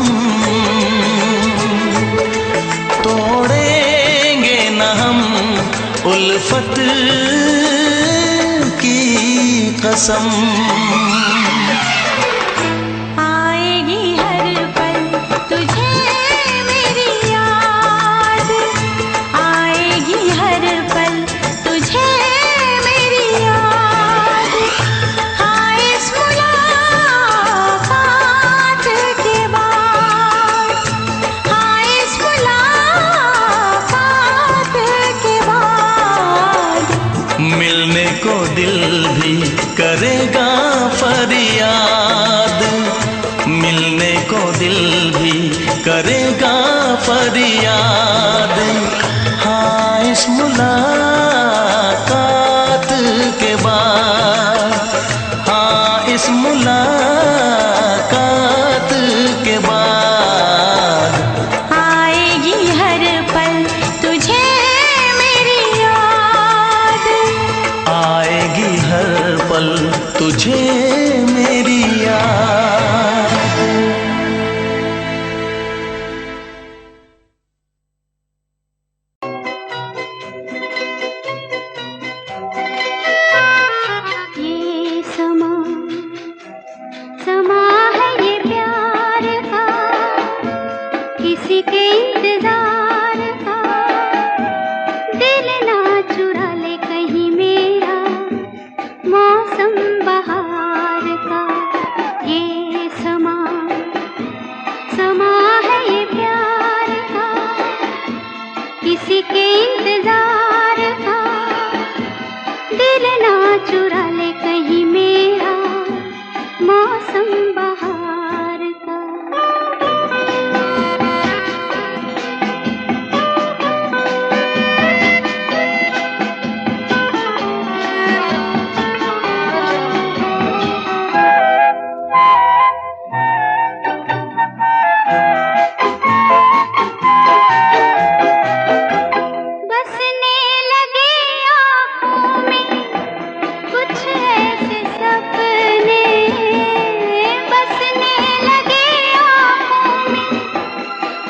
तोड़ेंगे न हम उल्फत की कसम। आएगी हर पल तुझे मेरी याद, आएगी हर पल तुझे मेरी याद। हाँ इस मुलाकात के बाद, हाँ इस मुलाकात के बाद मिलने को दिल भी करेगा फरियाद, मिलने को दिल भी करेगा फरियाद। हाँ इस मुलाकात के बाद, हाँ इस मुलाकात के बाद आएगी हर पल तुझे मेरी याद, आएगी हर पल तुझे मेरी याद। ये समा समा है ये प्यार का, किसी के इंतजार का। दिल ना चुरा ले कहीं मेरा मौसम बहार का। ये समा समा है ये प्यार का, किसी के इंतजार का। दिल ना चुरा ले कहीं मेरा मौसम बहार का। बसने लगे आँखों में कुछ ऐसे सपने, बसने लगे आँखों में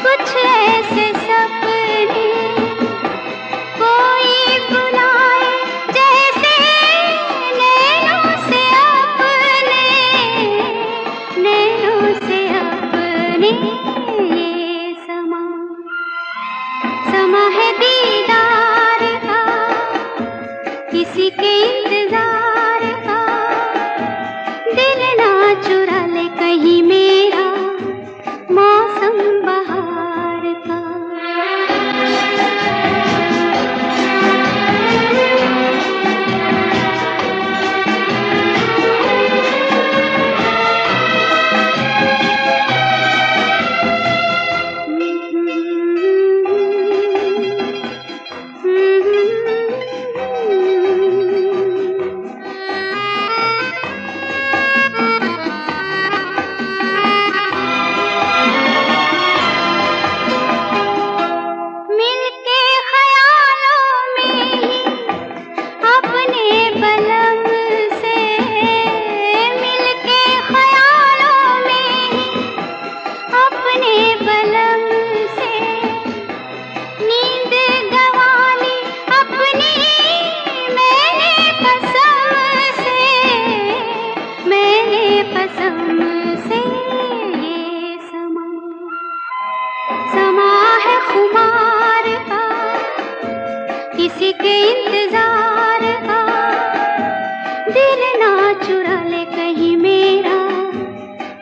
कुछ ऐसे सपने। कोई बुलाए जैसे नैनों से अपने, नैनों से अपने। ये समा समा है दीदार का, किसी के इंतजार का। दिल ना चुरा ले कहीं मेरा मौसम बहार का। मिलके ख्यालों में ही अपने बलम से, मिलके ख्यालों में ही अपने बलम से। नींद गंवा ली अपनी मैंने कसम से, मैंने कसम से। ये समा समा है खुमार का, किसी के इंतजार का। दिल ना चुरा ले कहीं मेरा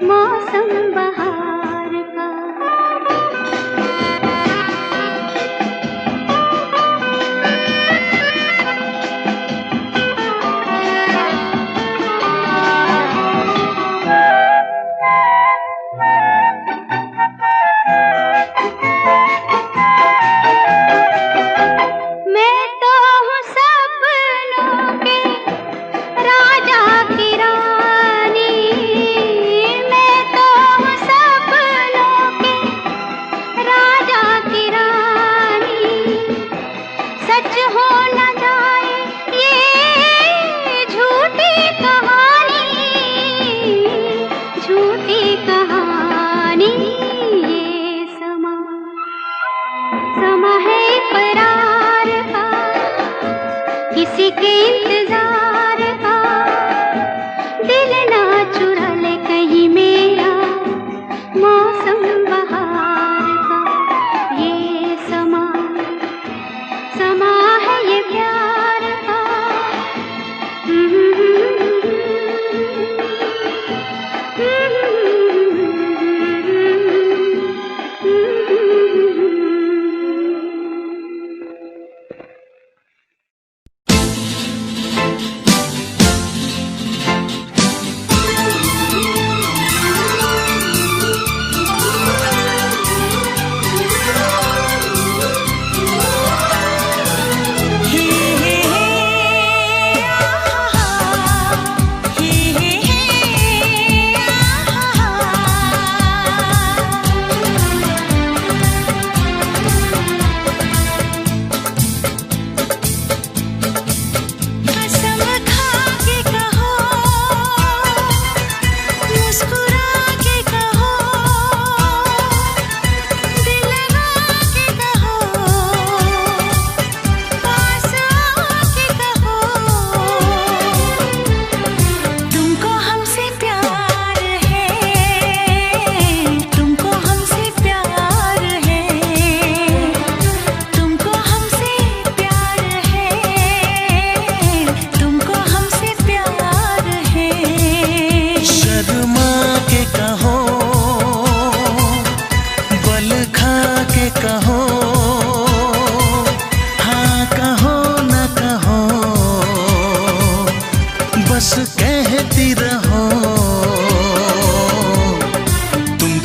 मौसम बहार का। मैं तो हूँ सब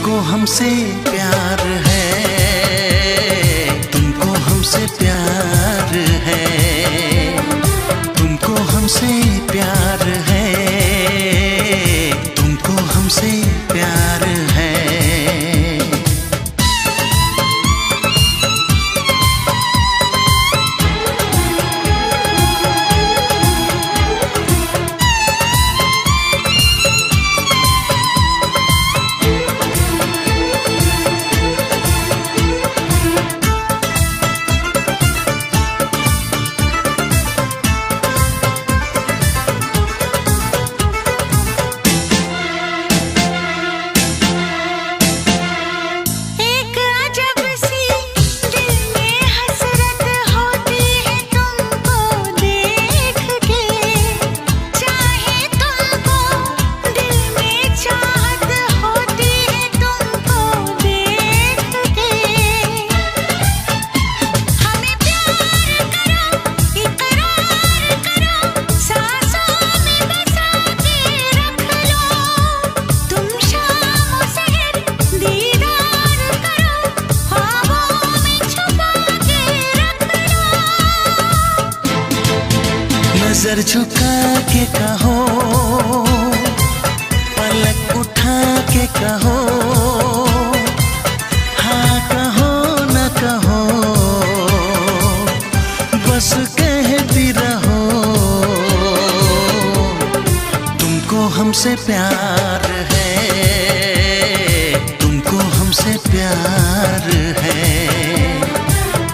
तुमको हमसे प्यार है, तुमको हमसे प्यार है, तुमको हमसे प्यार है, तुमको हमसे प्यार है। नजर झुका के कहो, पलक उठा के कहो, हाँ कहो न कहो, बस कहती रहो। तुमको हमसे प्यार है, तुमको हमसे प्यार है,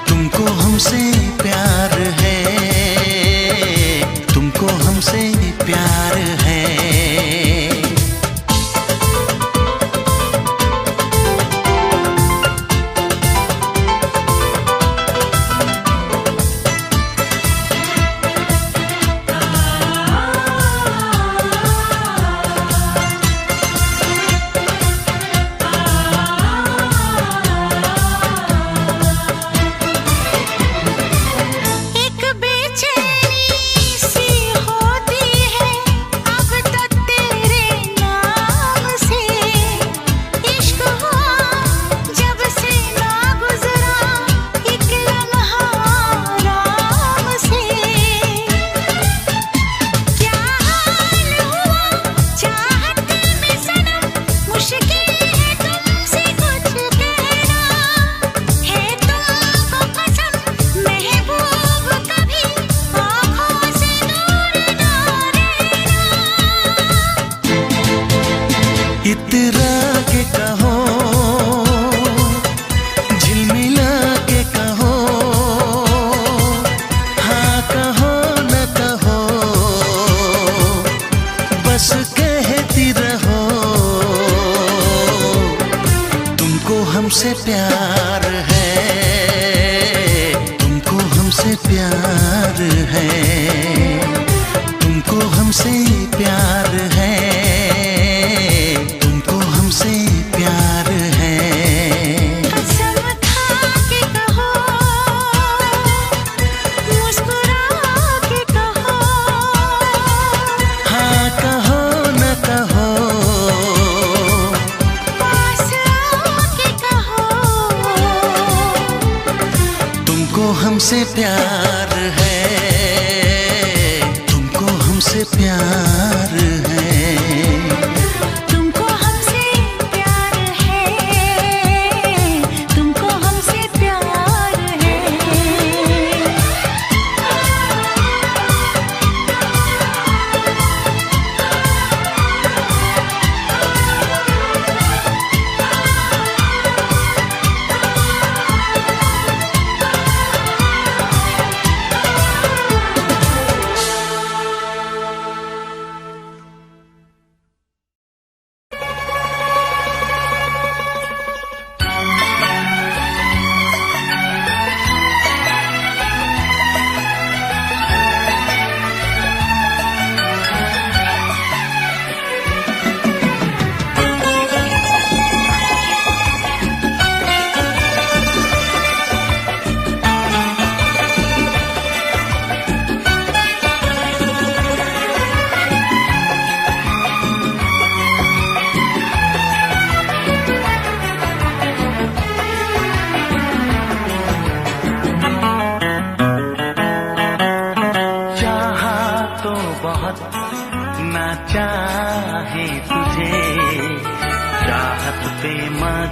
तुमको हमसे प्यार है, तुमको हमसे प्यार है। इतरा के कहो, झिलमिला के कहो, हाँ कहो न कहो, बस कहती रहो। तुमको हमसे प्यार है, तुमको हमसे प्यार है, तुमको हमसे प्यार है, हमसे प्यार है। कसम खा के कहो, मुस्कुरा के कहो, हाँ कहो न कहो, पास आके कहो। तुमको हमसे प्यार है, तुमको हमसे प्यार है।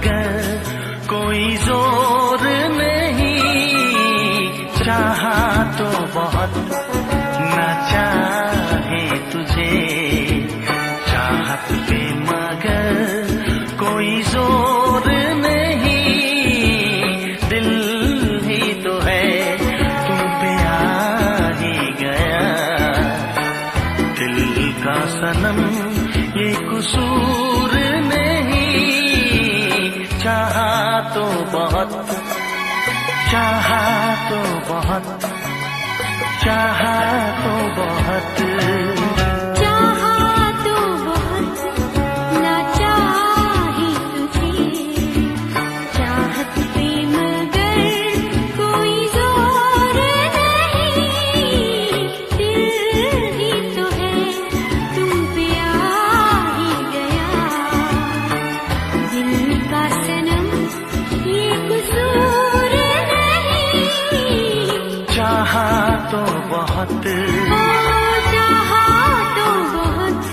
मगर कोई जोर नहीं, चाहा तो बहुत ना चाहे तुझे, चाहत पे मगर कोई जोर नहीं, दिल ही तो है तुम पे आ ही गया, दिल का सनम ये कसूर नहीं, चाहा तो बहुत, चाहा तो बहुत, चाहा तो बहुत, चाहा तो बहुत ना चाहे तुझे, चाहत पे मगर कोई जोर नहीं, दिल ही तो है तुम पे आ ही गया, दिल का सनम ये कसूर नहीं, चाहा तो बहुत, चाहा तो बहुत।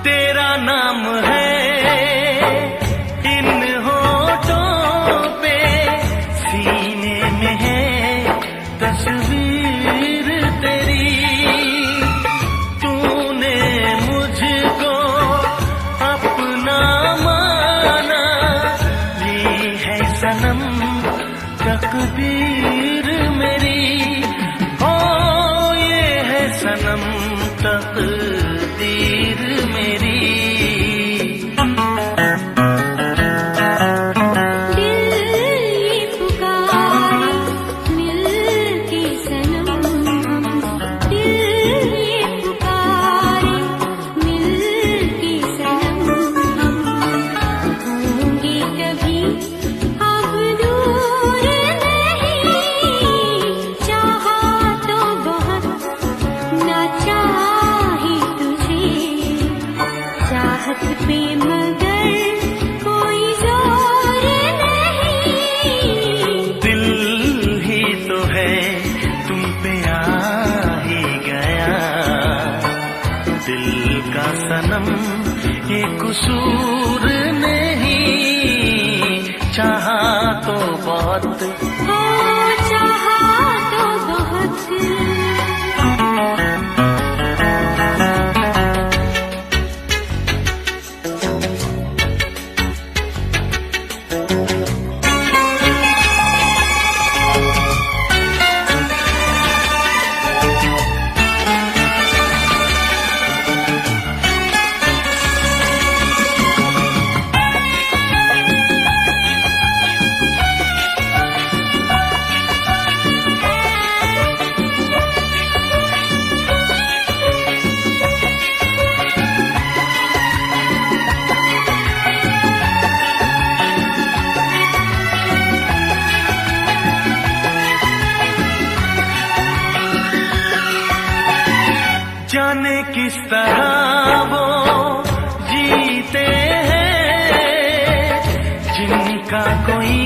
तेरा नाम है इन होठों पे, सीने में है तस्वीर तेरी, तूने मुझको अपना माना, ये है सनम तकदीर मेरी, ओ ये है सनम तकदीर मेरी, दिल ये पुकारे मिल के सनम, दिल ये पुकारे मिल के सनम, होंगे कभी अब दूर नहीं, चाहा तो बहुत ना चाहे तुझे, चाहत पे मगर कोई जोर नहीं, दिल ही तो है तुम पे आ ही गया, दिल का सनम ये कसूर नहीं, चाहा तो बहुत, हो चाहा तो बहुत। जाने किस तरह वो जीते हैं जिनका कोई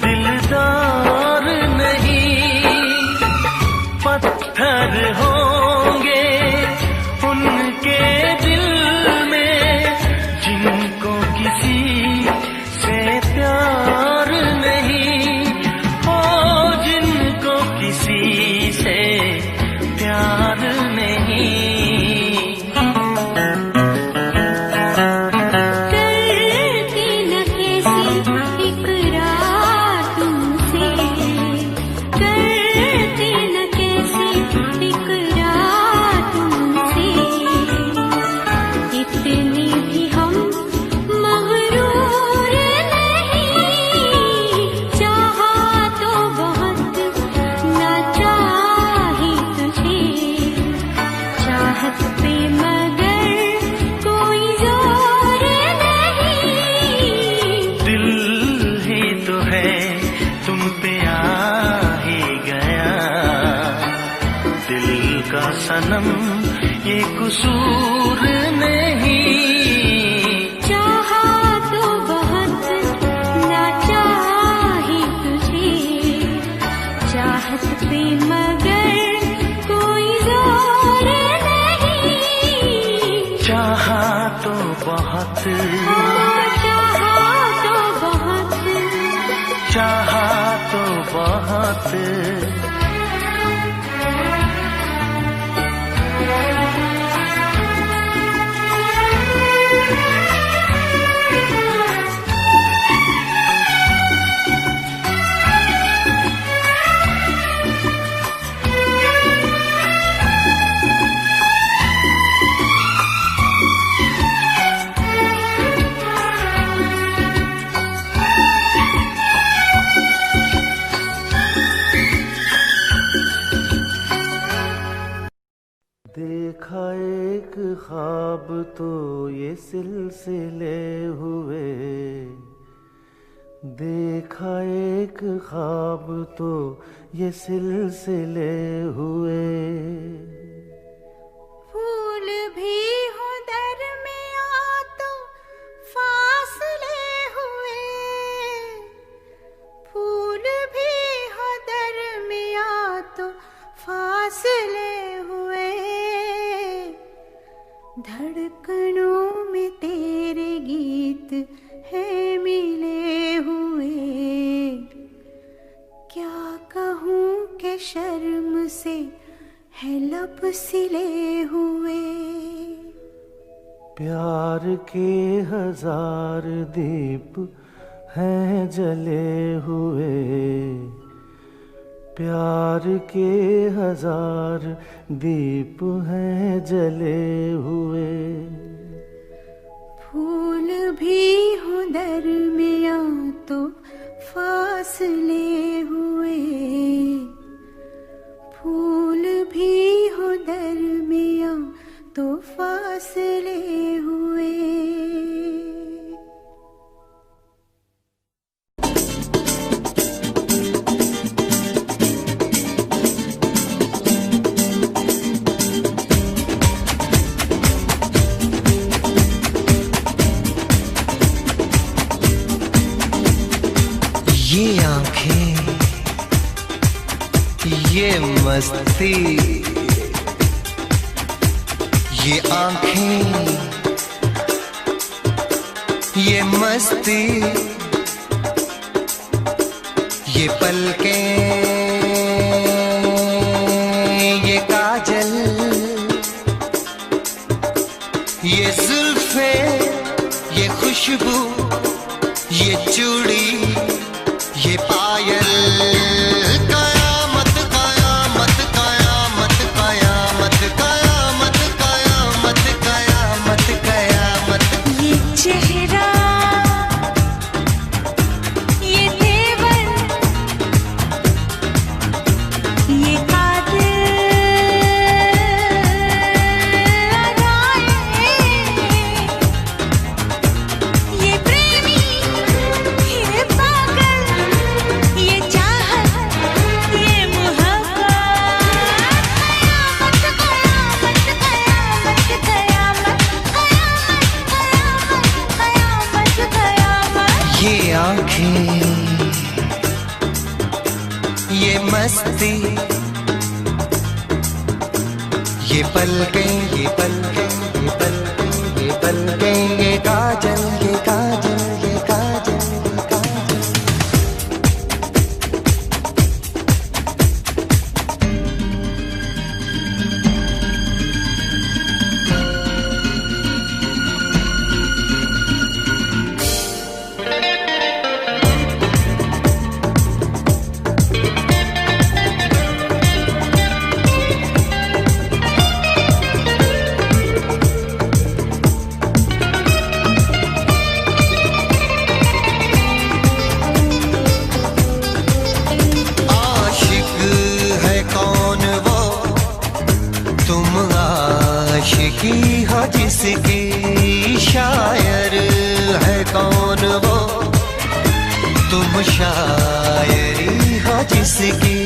दिलदार नहीं, पत्थर होंगे उनके दिल में जिनको किसी से प्यार नहीं, ओ जिनको किसी से प्यार नहीं, करके न कैसी एक सनम ये कसूर नहीं। चाहा तो बहुत ना चाही तुझे, चाहत पे मगर कोई जोर नहीं। चाहा तो बहुत, चाहा तो बहुत, चाहा तो बहुत। देखा एक ख्वाब तो ये सिलसिले हुए, देखा एक ख्वाब तो ये सिलसिले हुए। फूल भी हो दरमियां तो फासले हुए, फूल भी हो दरमियां तो फासले हुए। धड़कनों में तेरे गीत है मिले हुए, क्या कहूँ कि शर्म से है लब सिले हुए। प्यार के हजार दीप हैं जले हुए, प्यार के हजार दीप हैं जले हुए। फूल भी हो दरमियां तो फासले हुए, फूल भी हो दरमियां तो फासले हुए। ये आंखें, ये मस्ती, ये आंखें, ये मस्ती, ये पलकें, ये काजल, ये जुल्फें, ये खुशबू, ये चूड़ी, ये पायल। कयामत कयामत कयामत कयामत कयामत कयामत कयामत कयामत। ये चेहरा, ये तेवर, ये कातिल अदाएं, ये प्रेमी, ये पागल, ये चाहत, ये मोहब्बत। कयामत कयामत कयामत कयामत कयामत कयामत। ये आंखें, ये मस्ती, ये पलकें, ये पलकें, ये पलकें, ये पलकें, ये काजल, ये काजल, ये काजल, ये काजल। आशिकी हो जिसकी, शायर है कौन वो, तुम शायरी हो जिसकी।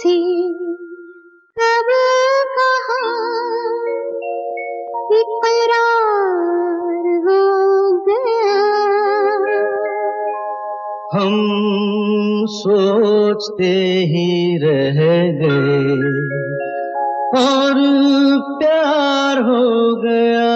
से कब कहाँ इकरार हो गया। हम सोचते ही रह गए और प्यार हो गया।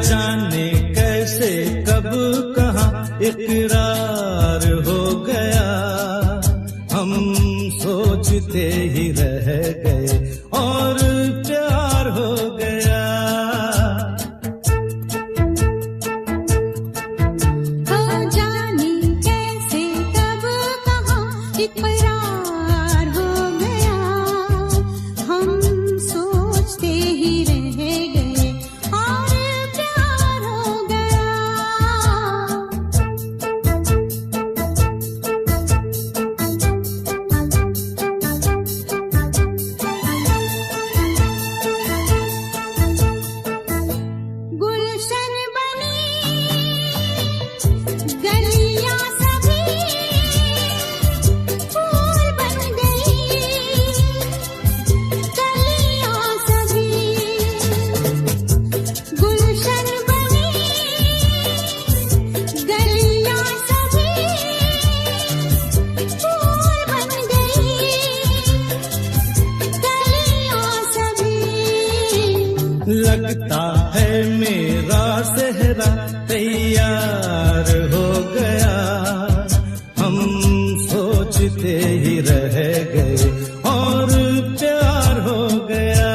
जाने कैसे कब कहाँ इकरार हो गया। हम सोचते ही रह गए और प्यार हो गया। हो जाने कैसे कब कहाँ इकरार हो गया। हम सोचते ही रह गए और प्यार हो गया। गुलशन बनी गलियां सभी फूल बन गई। गलियां सभी गुलशन बनी गलियां सभी फूल बन गई। गलियां सभी लगता है मेरा सेहरा तैयार हो गया। हम सोचते ही रह गए और प्यार हो गया।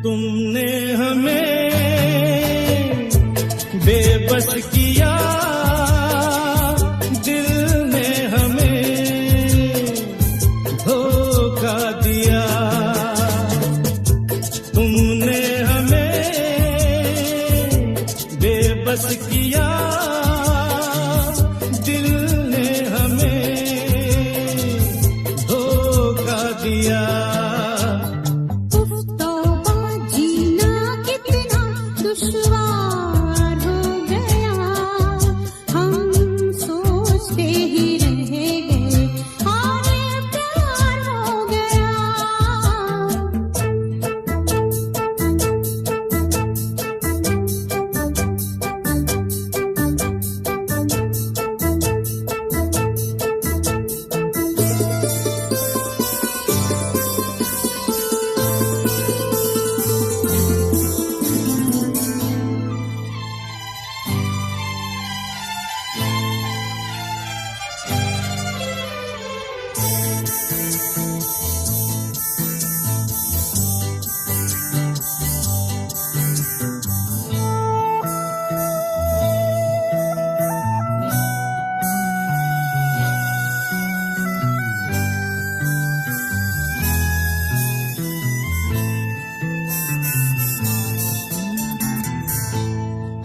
तुमने हमें बेबस किया, दिल ने हमें धोखा दिया। तुमने हमें बेबस किया, दिल ने हमें धोखा दिया। दुश्वार हो गया। हम सोचते ही रह गए और प्यार हो गया।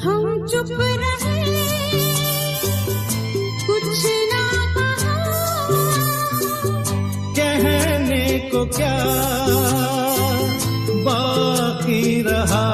हम चुप रहे, कुछ ना कहा। कहने को क्या बाकी रहा।